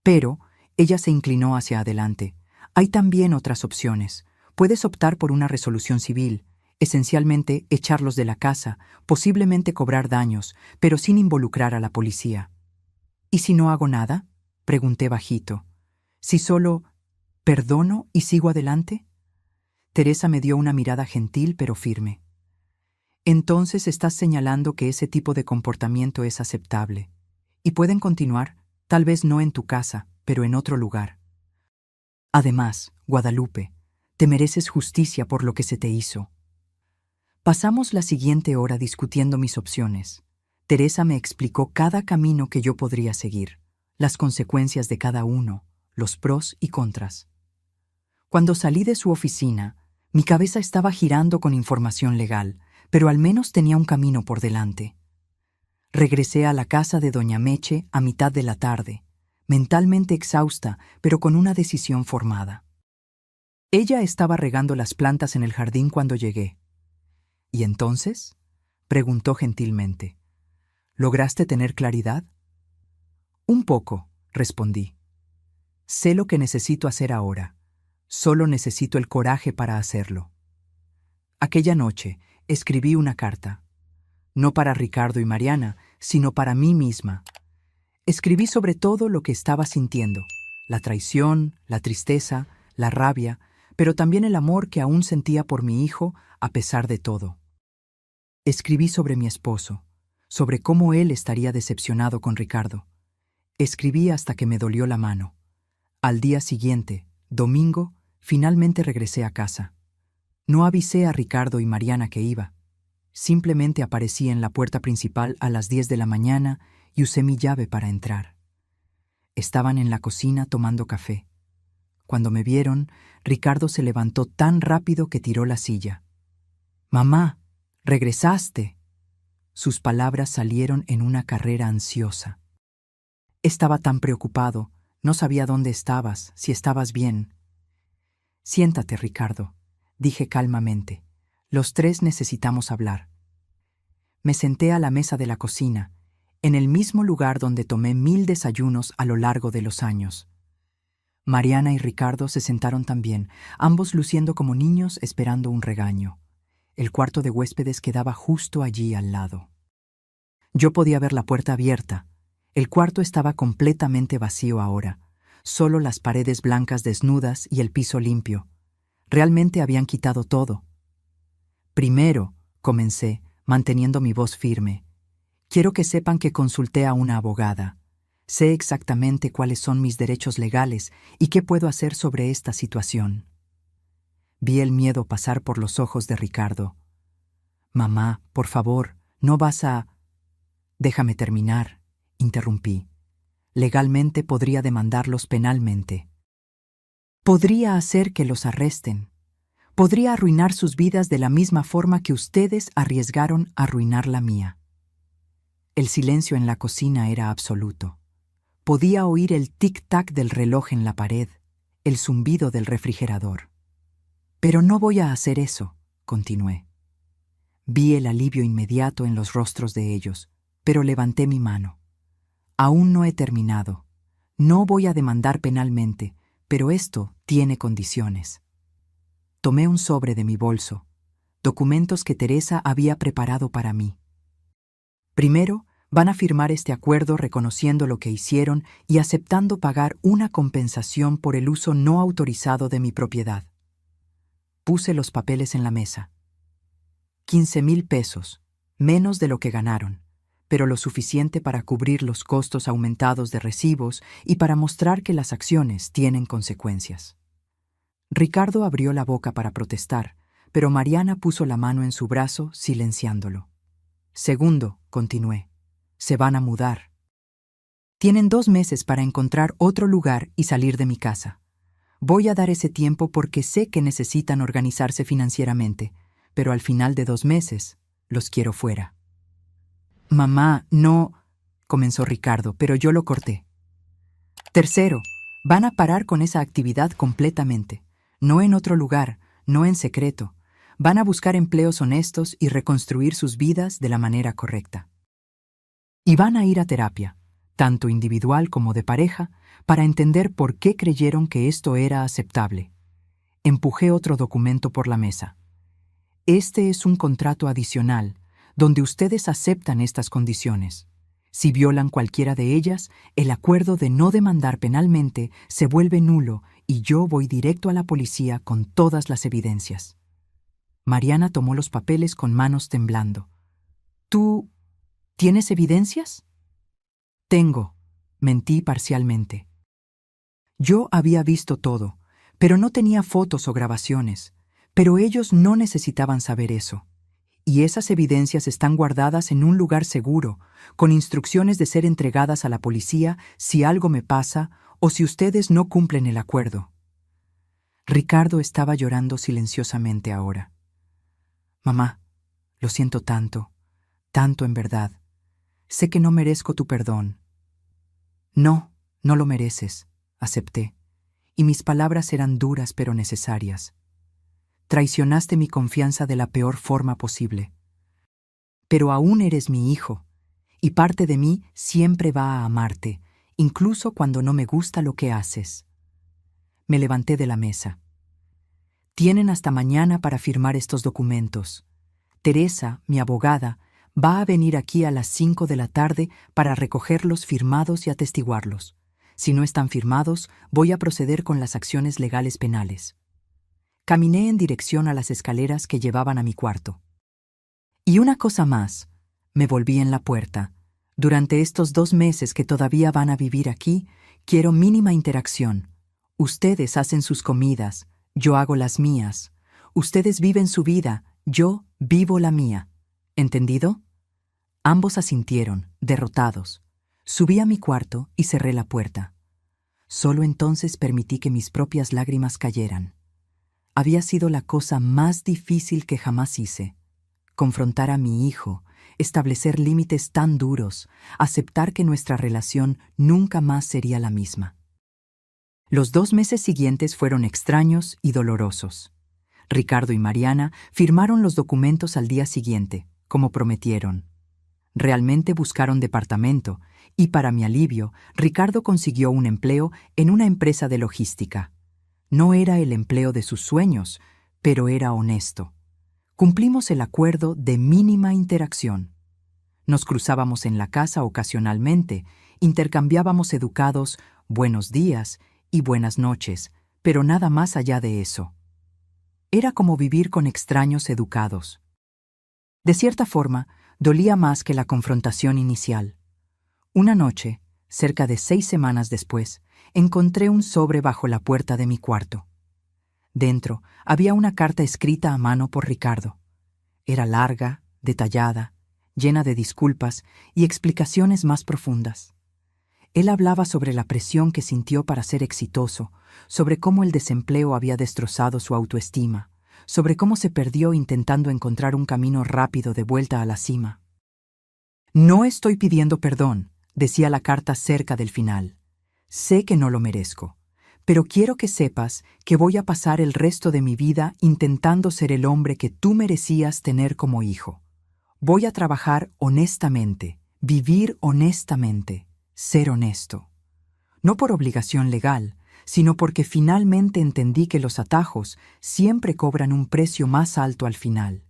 Pero ella se inclinó hacia adelante. Hay también otras opciones. Puedes optar por una resolución civil, esencialmente echarlos de la casa, posiblemente cobrar daños, pero sin involucrar a la policía. ¿Y si no hago nada? Pregunté bajito. ¿Si solo perdono y sigo adelante? Teresa me dio una mirada gentil pero firme. Entonces estás señalando que ese tipo de comportamiento es aceptable. Y pueden continuar, tal vez no en tu casa, pero en otro lugar. Además, Guadalupe, te mereces justicia por lo que se te hizo. Pasamos la siguiente hora discutiendo mis opciones. Teresa me explicó cada camino que yo podría seguir, las consecuencias de cada uno, los pros y contras. Cuando salí de su oficina, mi cabeza estaba girando con información legal, pero al menos tenía un camino por delante. Regresé a la casa de doña Meche a mitad de la tarde, mentalmente exhausta, pero con una decisión formada. Ella estaba regando las plantas en el jardín cuando llegué. ¿Y entonces? Preguntó gentilmente. ¿Lograste tener claridad? Un poco, respondí. Sé lo que necesito hacer ahora. Solo necesito el coraje para hacerlo. Aquella noche escribí una carta, no para Ricardo y Mariana, sino para mí misma. Escribí sobre todo lo que estaba sintiendo, la traición, la tristeza, la rabia, pero también el amor que aún sentía por mi hijo a pesar de todo. Escribí sobre mi esposo, sobre cómo él estaría decepcionado con Ricardo. Escribí hasta que me dolió la mano. Al día siguiente, domingo, finalmente regresé a casa. No avisé a Ricardo y Mariana que iba. Simplemente aparecí en la puerta principal a las 10 de la mañana y usé mi llave para entrar. Estaban en la cocina tomando café. Cuando me vieron, Ricardo se levantó tan rápido que tiró la silla. «Mamá, regresaste». Sus palabras salieron en una carrera ansiosa. Estaba tan preocupado, no sabía dónde estabas, si estabas bien. «Siéntate, Ricardo», dije calmamente. «Los tres necesitamos hablar». Me senté a la mesa de la cocina, en el mismo lugar donde tomé 1000 desayunos a lo largo de los años. Mariana y Ricardo se sentaron también, ambos luciendo como niños esperando un regaño. El cuarto de huéspedes quedaba justo allí al lado. Yo podía ver la puerta abierta. El cuarto estaba completamente vacío ahora, solo las paredes blancas desnudas y el piso limpio. Realmente habían quitado todo. «Primero», comencé, manteniendo mi voz firme, «quiero que sepan que consulté a una abogada. Sé exactamente cuáles son mis derechos legales y qué puedo hacer sobre esta situación». Vi el miedo pasar por los ojos de Ricardo. «Mamá, por favor, no vas a...» «Déjame terminar», interrumpí. «Legalmente podría demandarlos penalmente. Podría hacer que los arresten. Podría arruinar sus vidas de la misma forma que ustedes arriesgaron a arruinar la mía». El silencio en la cocina era absoluto. Podía oír el tic-tac del reloj en la pared, el zumbido del refrigerador. «Pero no voy a hacer eso», continué. Vi el alivio inmediato en los rostros de ellos, pero levanté mi mano. «Aún no he terminado. No voy a demandar penalmente, pero esto tiene condiciones». Tomé un sobre de mi bolso, documentos que Teresa había preparado para mí. «Primero, van a firmar este acuerdo reconociendo lo que hicieron y aceptando pagar una compensación por el uso no autorizado de mi propiedad». Puse los papeles en la mesa. 15,000 pesos, menos de lo que ganaron, pero lo suficiente para cubrir los costos aumentados de recibos y para mostrar que las acciones tienen consecuencias. Ricardo abrió la boca para protestar, pero Mariana puso la mano en su brazo, silenciándolo. «Segundo», continué, «se van a mudar. Tienen 2 meses para encontrar otro lugar y salir de mi casa. Voy a dar ese tiempo porque sé que necesitan organizarse financieramente, pero al final de 2 meses los quiero fuera». «Mamá, no», comenzó Ricardo, pero yo lo corté. «Tercero, van a parar con esa actividad completamente. No en otro lugar, no en secreto. Van a buscar empleos honestos y reconstruir sus vidas de la manera correcta. Y van a ir a terapia, tanto individual como de pareja, para entender por qué creyeron que esto era aceptable». Empujé otro documento por la mesa. «Este es un contrato adicional, donde ustedes aceptan estas condiciones. Si violan cualquiera de ellas, el acuerdo de no demandar penalmente se vuelve nulo y yo voy directo a la policía con todas las evidencias». Mariana tomó los papeles con manos temblando. «¿Tú tienes evidencias?» «Tengo», mentí parcialmente. Yo había visto todo, pero no tenía fotos o grabaciones. Pero ellos no necesitaban saber eso. Y esas evidencias están guardadas en un lugar seguro, con instrucciones de ser entregadas a la policía si algo me pasa o si ustedes no cumplen el acuerdo. Ricardo estaba llorando silenciosamente ahora. «Mamá, lo siento tanto, tanto en verdad. Sé que no merezco tu perdón». «No, no lo mereces», acepté, y mis palabras eran duras pero necesarias. «Traicionaste mi confianza de la peor forma posible. Pero aún eres mi hijo, y parte de mí siempre va a amarte, incluso cuando no me gusta lo que haces». Me levanté de la mesa. Tienen hasta mañana para firmar estos documentos. Teresa, mi abogada, va a venir aquí a las 5 de la tarde para recogerlos firmados y atestiguarlos. Si no están firmados, voy a proceder con las acciones legales penales. Caminé en dirección a las escaleras que llevaban a mi cuarto. Y una cosa más, me volví en la puerta. Durante estos 2 meses que todavía van a vivir aquí, quiero mínima interacción. Ustedes hacen sus comidas, yo hago las mías. Ustedes viven su vida, yo vivo la mía. ¿Entendido? Ambos asintieron, derrotados. Subí a mi cuarto y cerré la puerta. Solo entonces permití que mis propias lágrimas cayeran. Había sido la cosa más difícil que jamás hice. Confrontar a mi hijo, establecer límites tan duros, aceptar que nuestra relación nunca más sería la misma. Los 2 meses siguientes fueron extraños y dolorosos. Ricardo y Mariana firmaron los documentos al día siguiente, como prometieron. Realmente buscaron departamento y, para mi alivio, Ricardo consiguió un empleo en una empresa de logística. No era el empleo de sus sueños, pero era honesto. Cumplimos el acuerdo de mínima interacción. Nos cruzábamos en la casa ocasionalmente, intercambiábamos educados buenos días y buenas noches, pero nada más allá de eso. Era como vivir con extraños educados. De cierta forma, dolía más que la confrontación inicial. Una noche, cerca de 6 semanas después, encontré un sobre bajo la puerta de mi cuarto. Dentro había una carta escrita a mano por Ricardo. Era larga, detallada, llena de disculpas y explicaciones más profundas. Él hablaba sobre la presión que sintió para ser exitoso, sobre cómo el desempleo había destrozado su autoestima, sobre cómo se perdió intentando encontrar un camino rápido de vuelta a la cima. No estoy pidiendo perdón, decía la carta cerca del final. Sé que no lo merezco, pero quiero que sepas que voy a pasar el resto de mi vida intentando ser el hombre que tú merecías tener como hijo. Voy a trabajar honestamente, vivir honestamente, ser honesto. No por obligación legal, sino porque finalmente entendí que los atajos siempre cobran un precio más alto al final.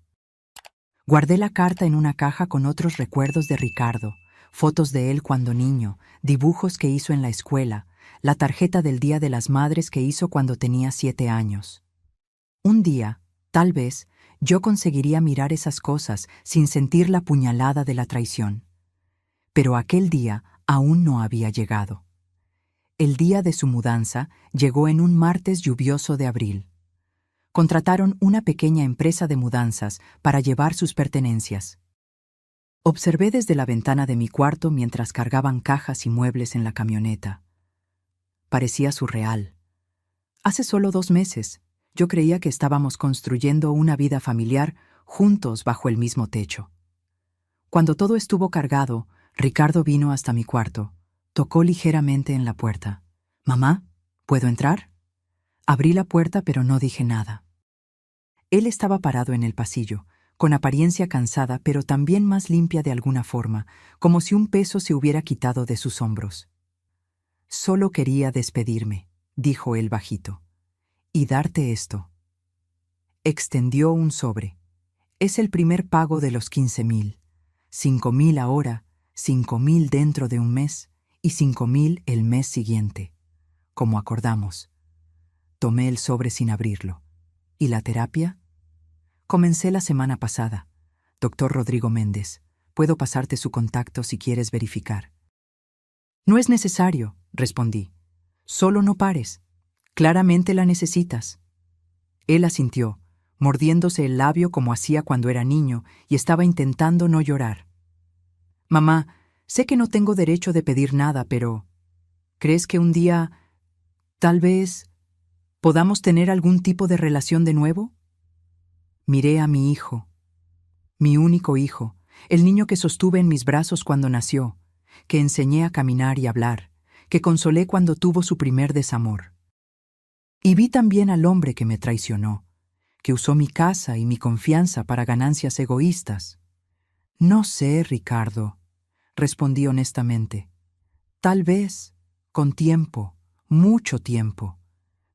Guardé la carta en una caja con otros recuerdos de Ricardo, fotos de él cuando niño, dibujos que hizo en la escuela, la tarjeta del Día de las Madres que hizo cuando tenía 7 años. Un día, tal vez, yo conseguiría mirar esas cosas sin sentir la puñalada de la traición. Pero aquel día aún no había llegado. El día de su mudanza llegó en un martes lluvioso de abril. Contrataron una pequeña empresa de mudanzas para llevar sus pertenencias. Observé desde la ventana de mi cuarto mientras cargaban cajas y muebles en la camioneta. Parecía surreal. Hace solo 2 meses, yo creía que estábamos construyendo una vida familiar juntos bajo el mismo techo. Cuando todo estuvo cargado, Ricardo vino hasta mi cuarto. Tocó ligeramente en la puerta. «Mamá, ¿puedo entrar?» Abrí la puerta, pero no dije nada. Él estaba parado en el pasillo, con apariencia cansada, pero también más limpia de alguna forma, como si un peso se hubiera quitado de sus hombros. «Solo quería despedirme», dijo él bajito, «y darte esto». Extendió un sobre. «Es el primer pago de los 15,000. 5,000 ahora, 5,000 dentro de un mes y 5,000 el mes siguiente, como acordamos». Tomé el sobre sin abrirlo. ¿Y la terapia? Comencé la semana pasada. Doctor Rodrigo Méndez, puedo pasarte su contacto si quieres verificar. No es necesario, respondí. Solo no pares. Claramente la necesitas. Él asintió, mordiéndose el labio como hacía cuando era niño y estaba intentando no llorar. Mamá, sé que no tengo derecho de pedir nada, pero ¿crees que un día, tal vez, podamos tener algún tipo de relación de nuevo? Miré a mi hijo, mi único hijo, el niño que sostuve en mis brazos cuando nació, que enseñé a caminar y hablar, que consolé cuando tuvo su primer desamor. Y vi también al hombre que me traicionó, que usó mi casa y mi confianza para ganancias egoístas. No sé, Ricardo, respondí honestamente. Tal vez, con tiempo, mucho tiempo,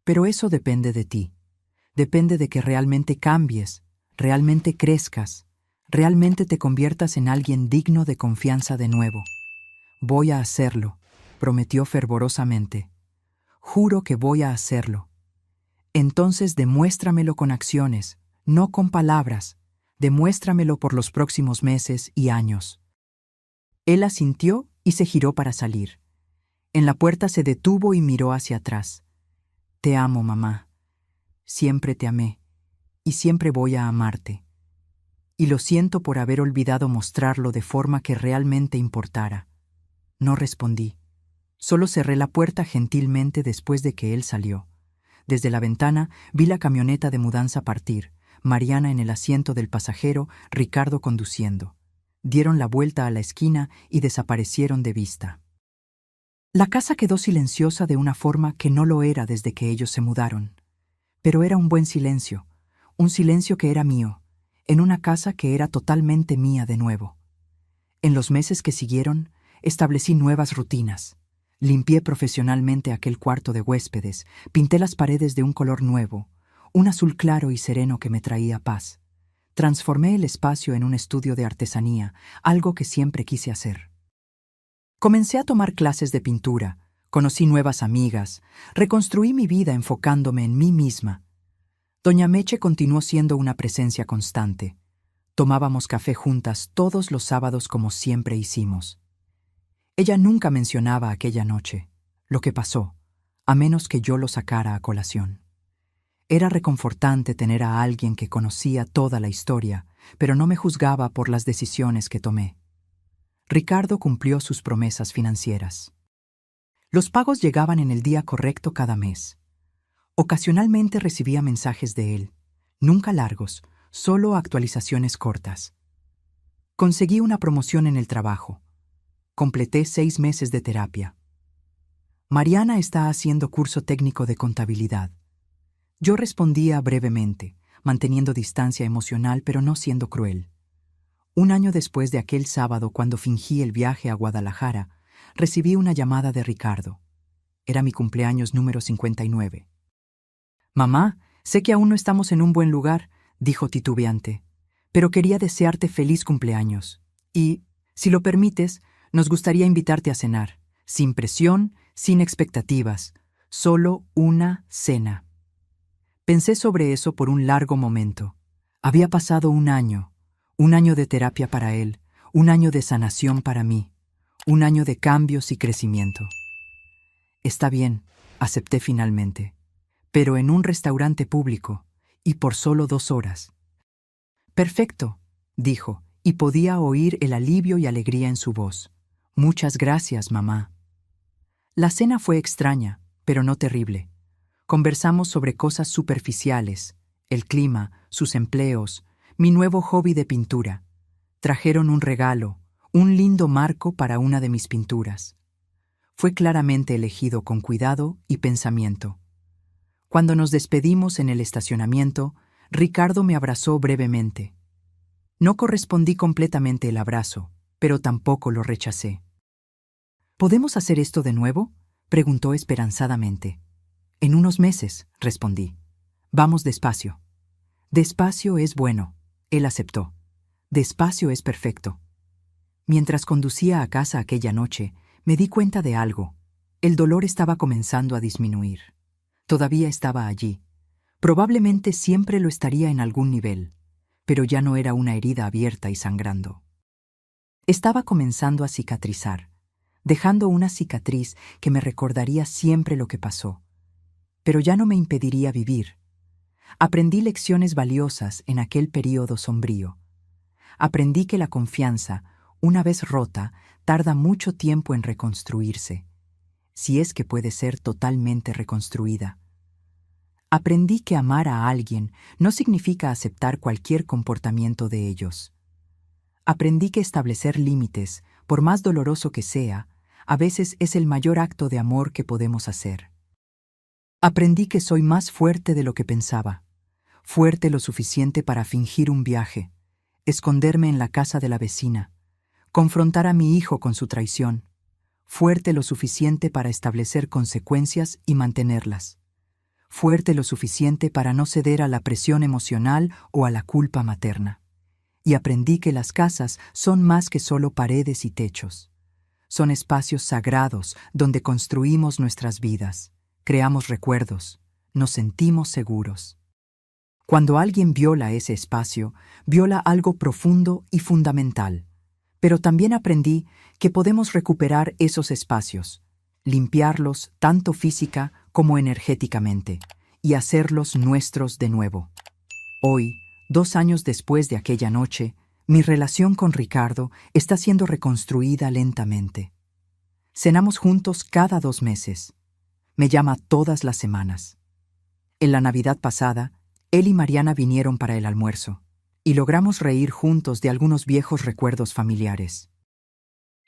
Pero eso depende de ti. Depende de que realmente cambies, realmente crezcas, realmente te conviertas en alguien digno de confianza de nuevo. Voy a hacerlo, prometió fervorosamente. Juro que voy a hacerlo. Entonces demuéstramelo con acciones, no con palabras. Demuéstramelo por los próximos meses y años. Él asintió y se giró para salir. En la puerta se detuvo y miró hacia atrás. Te amo, mamá. Siempre te amé, y siempre voy a amarte. Y lo siento por haber olvidado mostrarlo de forma que realmente importara. No respondí. Solo cerré la puerta gentilmente después de que él salió. Desde la ventana vi la camioneta de mudanza partir, Mariana en el asiento del pasajero, Ricardo conduciendo. Dieron la vuelta a la esquina y desaparecieron de vista. La casa quedó silenciosa de una forma que no lo era desde que ellos se mudaron. Pero era un buen silencio, un silencio que era mío, en una casa que era totalmente mía de nuevo. En los meses que siguieron, establecí nuevas rutinas. Limpié profesionalmente aquel cuarto de huéspedes, pinté las paredes de un color nuevo, un azul claro y sereno que me traía paz. Transformé el espacio en un estudio de artesanía, algo que siempre quise hacer. Comencé a tomar clases de pintura, conocí nuevas amigas, reconstruí mi vida enfocándome en mí misma. Doña Meche continuó siendo una presencia constante. Tomábamos café juntas todos los sábados como siempre hicimos. Ella nunca mencionaba aquella noche, lo que pasó, a menos que yo lo sacara a colación. Era reconfortante tener a alguien que conocía toda la historia, pero no me juzgaba por las decisiones que tomé. Ricardo cumplió sus promesas financieras. Los pagos llegaban en el día correcto cada mes. Ocasionalmente recibía mensajes de él, nunca largos, solo actualizaciones cortas. Conseguí una promoción en el trabajo. Completé 6 meses de terapia. Mariana está haciendo curso técnico de contabilidad. Yo respondía brevemente, manteniendo distancia emocional pero no siendo cruel. Un año después de aquel sábado, cuando fingí el viaje a Guadalajara, recibí una llamada de Ricardo. Era mi cumpleaños número 59. «Mamá, sé que aún no estamos en un buen lugar», dijo titubeante, «pero quería desearte feliz cumpleaños. Y, si lo permites, nos gustaría invitarte a cenar, sin presión, sin expectativas, solo una cena». Pensé sobre eso por un largo momento. Había pasado un año de terapia para él, un año de sanación para mí, un año de cambios y crecimiento. Está bien, acepté finalmente, pero en un restaurante público, y por solo 2 horas. Perfecto, dijo, y podía oír el alivio y alegría en su voz. Muchas gracias, mamá. La cena fue extraña, pero no terrible. Conversamos sobre cosas superficiales, el clima, sus empleos, mi nuevo hobby de pintura. Trajeron un regalo, un lindo marco para una de mis pinturas. Fue claramente elegido con cuidado y pensamiento. Cuando nos despedimos en el estacionamiento, Ricardo me abrazó brevemente. No correspondí completamente el abrazo, pero tampoco lo rechacé. ¿Podemos hacer esto de nuevo?, preguntó esperanzadamente. En unos meses, respondí. Vamos despacio. Despacio es bueno, él aceptó. Despacio es perfecto. Mientras conducía a casa aquella noche, me di cuenta de algo. El dolor estaba comenzando a disminuir. Todavía estaba allí. Probablemente siempre lo estaría en algún nivel, pero ya no era una herida abierta y sangrando. Estaba comenzando a cicatrizar, dejando una cicatriz que me recordaría siempre lo que pasó. Pero ya no me impediría vivir. Aprendí lecciones valiosas en aquel período sombrío. Aprendí que la confianza, una vez rota, tarda mucho tiempo en reconstruirse, si es que puede ser totalmente reconstruida. Aprendí que amar a alguien no significa aceptar cualquier comportamiento de ellos. Aprendí que establecer límites, por más doloroso que sea, a veces es el mayor acto de amor que podemos hacer. Aprendí que soy más fuerte de lo que pensaba, fuerte lo suficiente para fingir un viaje, esconderme en la casa de la vecina, confrontar a mi hijo con su traición, fuerte lo suficiente para establecer consecuencias y mantenerlas, fuerte lo suficiente para no ceder a la presión emocional o a la culpa materna. Y aprendí que las casas son más que solo paredes y techos. Son espacios sagrados donde construimos nuestras vidas, creamos recuerdos, nos sentimos seguros. Cuando alguien viola ese espacio, viola algo profundo y fundamental. Pero también aprendí que podemos recuperar esos espacios, limpiarlos tanto física como energéticamente, y hacerlos nuestros de nuevo. Hoy, 2 años después de aquella noche, mi relación con Ricardo está siendo reconstruida lentamente. Cenamos juntos cada 2 meses. Me llama todas las semanas. En la Navidad pasada, él y Mariana vinieron para el almuerzo, y logramos reír juntos de algunos viejos recuerdos familiares.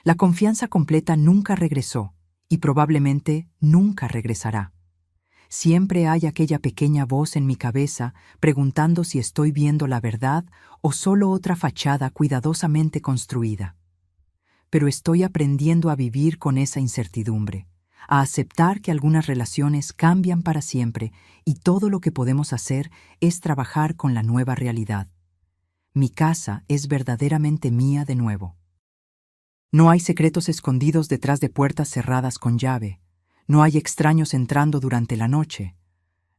La confianza completa nunca regresó, y probablemente nunca regresará. Siempre hay aquella pequeña voz en mi cabeza preguntando si estoy viendo la verdad o solo otra fachada cuidadosamente construida. Pero estoy aprendiendo a vivir con esa incertidumbre, a aceptar que algunas relaciones cambian para siempre y todo lo que podemos hacer es trabajar con la nueva realidad. Mi casa es verdaderamente mía de nuevo. No hay secretos escondidos detrás de puertas cerradas con llave. No hay extraños entrando durante la noche.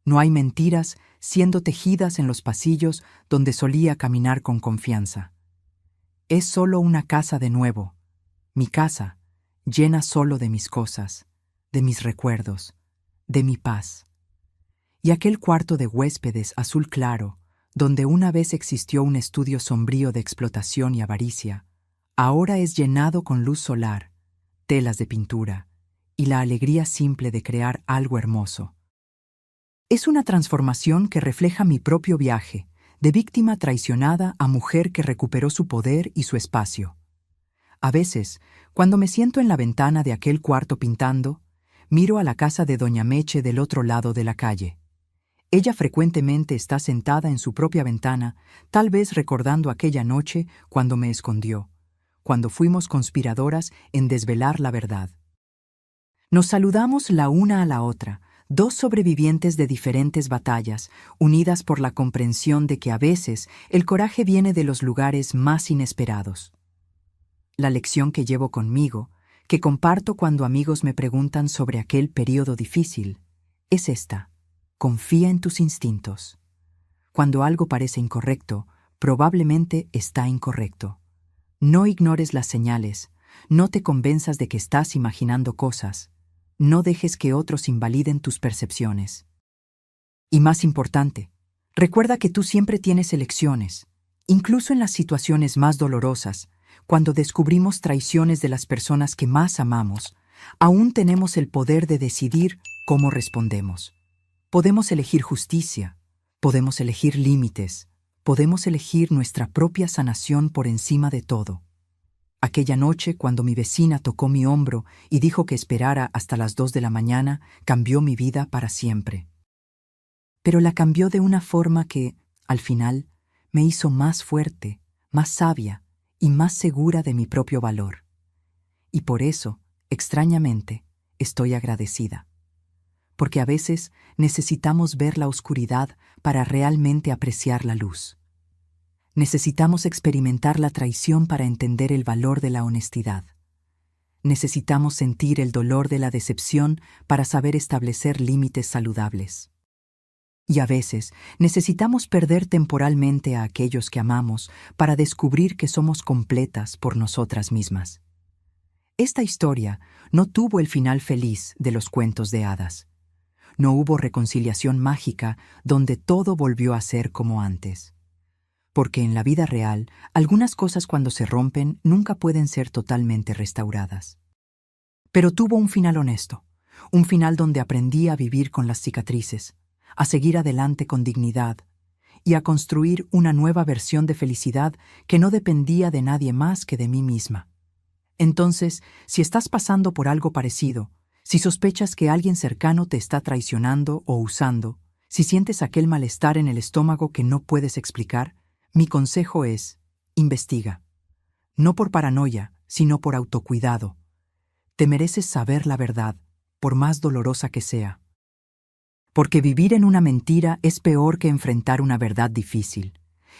No hay mentiras siendo tejidas en los pasillos donde solía caminar con confianza. Es solo una casa de nuevo. Mi casa, llena solo de mis cosas, de mis recuerdos, de mi paz. Y aquel cuarto de huéspedes azul claro, donde una vez existió un estudio sombrío de explotación y avaricia, ahora es llenado con luz solar, telas de pintura, y la alegría simple de crear algo hermoso. Es una transformación que refleja mi propio viaje, de víctima traicionada a mujer que recuperó su poder y su espacio. A veces, cuando me siento en la ventana de aquel cuarto pintando, miro a la casa de Doña Meche del otro lado de la calle. Ella frecuentemente está sentada en su propia ventana, tal vez recordando aquella noche cuando me escondió, cuando fuimos conspiradoras en desvelar la verdad. Nos saludamos la una a la otra, 2 sobrevivientes de diferentes batallas, unidas por la comprensión de que a veces el coraje viene de los lugares más inesperados. La lección que llevo conmigo, que comparto cuando amigos me preguntan sobre aquel período difícil, es esta: confía en tus instintos. Cuando algo parece incorrecto, probablemente está incorrecto. No ignores las señales, no te convenzas de que estás imaginando cosas. No dejes que otros invaliden tus percepciones. Y más importante, recuerda que tú siempre tienes elecciones, incluso en las situaciones más dolorosas, cuando descubrimos traiciones de las personas que más amamos, aún tenemos el poder de decidir cómo respondemos. Podemos elegir justicia, podemos elegir límites, podemos elegir nuestra propia sanación por encima de todo. Aquella noche, cuando mi vecina tocó mi hombro y dijo que esperara hasta las 2 de la mañana, cambió mi vida para siempre. Pero la cambió de una forma que, al final, me hizo más fuerte, más sabia y más segura de mi propio valor. Y por eso, extrañamente, estoy agradecida. Porque a veces necesitamos ver la oscuridad para realmente apreciar la luz. Necesitamos experimentar la traición para entender el valor de la honestidad. Necesitamos sentir el dolor de la decepción para saber establecer límites saludables. Y a veces necesitamos perder temporalmente a aquellos que amamos para descubrir que somos completas por nosotras mismas. Esta historia no tuvo el final feliz de los cuentos de hadas. No hubo reconciliación mágica donde todo volvió a ser como antes. Porque en la vida real, algunas cosas cuando se rompen nunca pueden ser totalmente restauradas. Pero tuvo un final honesto, un final donde aprendí a vivir con las cicatrices, a seguir adelante con dignidad y a construir una nueva versión de felicidad que no dependía de nadie más que de mí misma. Entonces, si estás pasando por algo parecido, si sospechas que alguien cercano te está traicionando o usando, si sientes aquel malestar en el estómago que no puedes explicar, mi consejo es: investiga. No por paranoia, sino por autocuidado. Te mereces saber la verdad, por más dolorosa que sea. porque vivir en una mentira es peor que enfrentar una verdad difícil.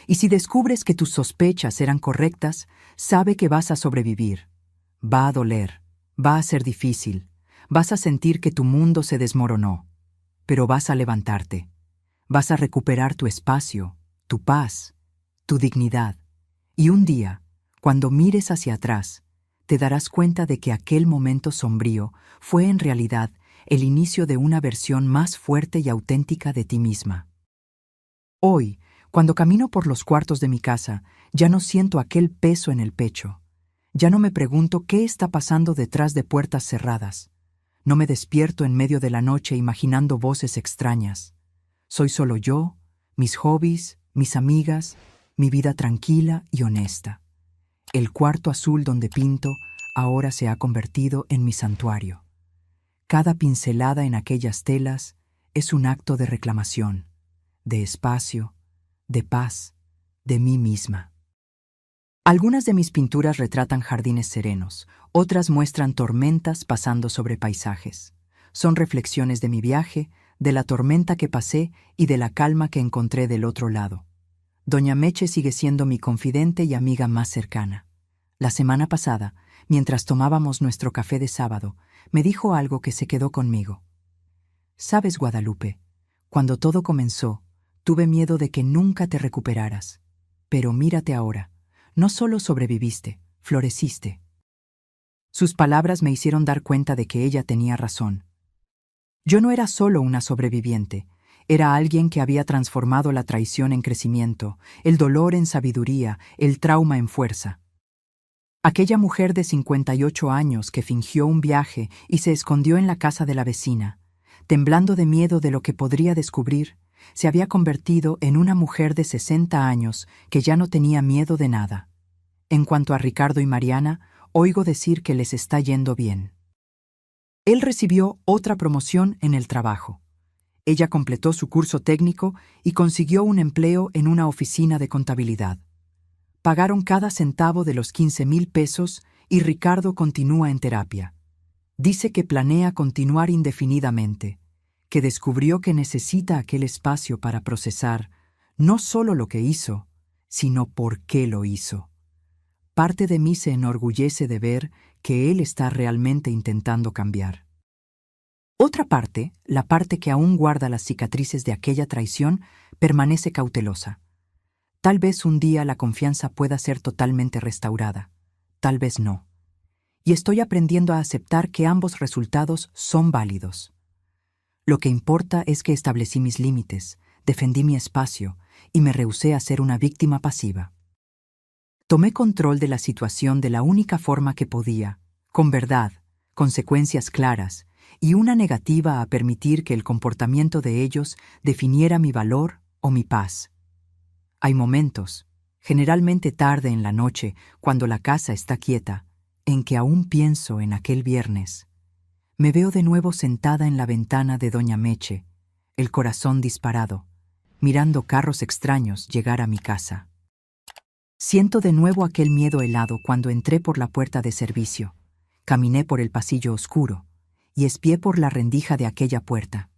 Y si descubres que tus sospechas eran correctas, sabe que vas a sobrevivir. Va a doler, va a ser difícil, vas a sentir que tu mundo se desmoronó, pero vas a levantarte. Vas a recuperar tu espacio, tu paz, tu dignidad. Y un día, cuando mires hacia atrás, te darás cuenta de que aquel momento sombrío fue en realidad el inicio de una versión más fuerte y auténtica de ti misma. Hoy, cuando camino por los cuartos de mi casa, ya no siento aquel peso en el pecho. Ya no me pregunto qué está pasando detrás de puertas cerradas. No me despierto en medio de la noche imaginando voces extrañas. Soy solo yo, mis hobbies, mis amigas, mi vida tranquila y honesta. El cuarto azul donde pinto ahora se ha convertido en mi santuario. Cada pincelada en aquellas telas es un acto de reclamación, de espacio, de paz, de mí misma. Algunas de mis pinturas retratan jardines serenos, otras muestran tormentas pasando sobre paisajes. Son reflexiones de mi viaje, de la tormenta que pasé y de la calma que encontré del otro lado. Doña Meche sigue siendo mi confidente y amiga más cercana. La semana pasada, mientras tomábamos nuestro café de sábado, me dijo algo que se quedó conmigo. «Sabes, Guadalupe, cuando todo comenzó, tuve miedo de que nunca te recuperaras. Pero mírate ahora, no solo sobreviviste, floreciste». Sus palabras me hicieron dar cuenta de que ella tenía razón. Yo no era solo una sobreviviente, era alguien que había transformado la traición en crecimiento, el dolor en sabiduría, el trauma en fuerza. Aquella mujer de 58 años que fingió un viaje y se escondió en la casa de la vecina, temblando de miedo de lo que podría descubrir, se había convertido en una mujer de 60 años que ya no tenía miedo de nada. En cuanto a Ricardo y Mariana, oigo decir que les está yendo bien. Él recibió otra promoción en el trabajo. Ella completó su curso técnico y consiguió un empleo en una oficina de contabilidad. Pagaron cada centavo de los 15,000 pesos y Ricardo continúa en terapia. Dice que planea continuar indefinidamente, que descubrió que necesita aquel espacio para procesar no solo lo que hizo, sino por qué lo hizo. Parte de mí se enorgullece de ver que él está realmente intentando cambiar. Otra parte, la parte que aún guarda las cicatrices de aquella traición, permanece cautelosa. Tal vez un día la confianza pueda ser totalmente restaurada, tal vez no. Y estoy aprendiendo a aceptar que ambos resultados son válidos. Lo que importa es que establecí mis límites, defendí mi espacio y me rehusé a ser una víctima pasiva. Tomé control de la situación de la única forma que podía, con verdad, consecuencias claras y una negativa a permitir que el comportamiento de ellos definiera mi valor o mi paz. Hay momentos, generalmente tarde en la noche, cuando la casa está quieta, en que aún pienso en aquel viernes. Me veo de nuevo sentada en la ventana de Doña Meche, el corazón disparado, mirando carros extraños llegar a mi casa. Siento de nuevo aquel miedo helado cuando entré por la puerta de servicio, caminé por el pasillo oscuro y espié por la rendija de aquella puerta.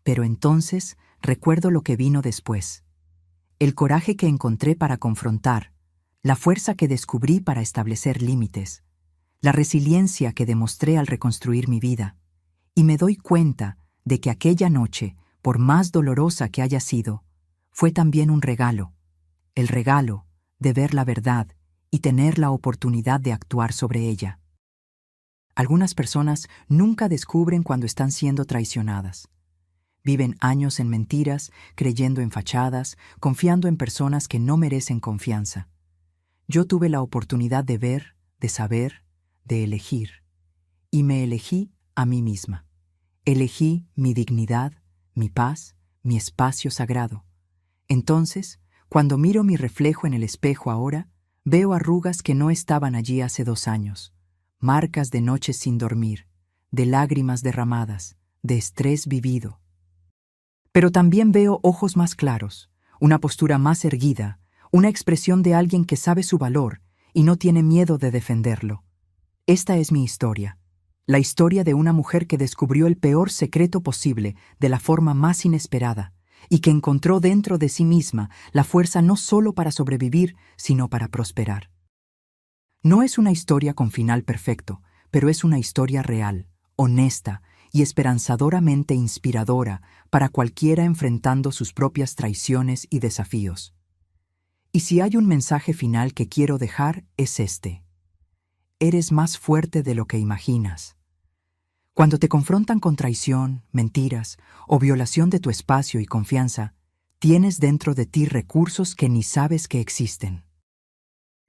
Pero entonces recuerdo lo que vino después. El coraje que encontré para confrontar, la fuerza que descubrí para establecer límites, la resiliencia que demostré al reconstruir mi vida, y me doy cuenta de que aquella noche, por más dolorosa que haya sido, fue también un regalo, el regalo de ver la verdad y tener la oportunidad de actuar sobre ella. Algunas personas nunca descubren cuando están siendo traicionadas. Viven años en mentiras, creyendo en fachadas, confiando en personas que no merecen confianza. Yo tuve la oportunidad de ver, de saber, de elegir. Y me elegí a mí misma. Elegí mi dignidad, mi paz, mi espacio sagrado. Entonces, cuando miro mi reflejo en el espejo ahora, veo arrugas que no estaban allí hace 2 años, marcas de noches sin dormir, de lágrimas derramadas, de estrés vivido. Pero también veo ojos más claros, una postura más erguida, una expresión de alguien que sabe su valor y no tiene miedo de defenderlo. Esta es mi historia. La historia de una mujer que descubrió el peor secreto posible de la forma más inesperada y que encontró dentro de sí misma la fuerza no solo para sobrevivir, sino para prosperar. No es una historia con final perfecto, pero es una historia real, honesta y esperanzadoramente inspiradora para cualquiera enfrentando sus propias traiciones y desafíos. Y si hay un mensaje final que quiero dejar, es este: eres más fuerte de lo que imaginas. Cuando te confrontan con traición, mentiras o violación de tu espacio y confianza, tienes dentro de ti recursos que ni sabes que existen.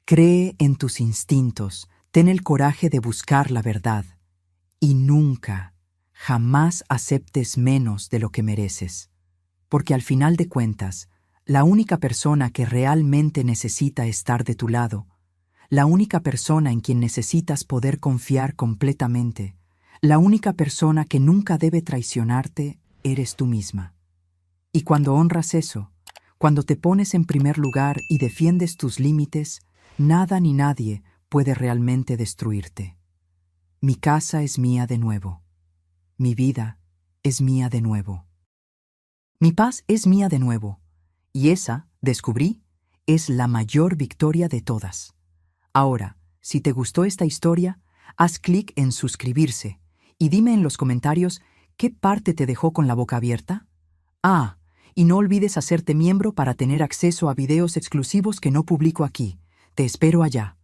Cree en tus instintos, ten el coraje de buscar la verdad y nunca, jamás aceptes menos de lo que mereces, porque al final de cuentas, la única persona que realmente necesita estar de tu lado, la única persona en quien necesitas poder confiar completamente, la única persona que nunca debe traicionarte, eres tú misma. Y cuando honras eso, cuando te pones en primer lugar y defiendes tus límites, nada ni nadie puede realmente destruirte. Mi casa es mía de nuevo. Mi vida es mía de nuevo. Mi paz es mía de nuevo. Y esa, descubrí, es la mayor victoria de todas. Ahora, si te gustó esta historia, haz clic en suscribirse y dime en los comentarios qué parte te dejó con la boca abierta. Y no olvides hacerte miembro para tener acceso a videos exclusivos que no publico aquí. Te espero allá.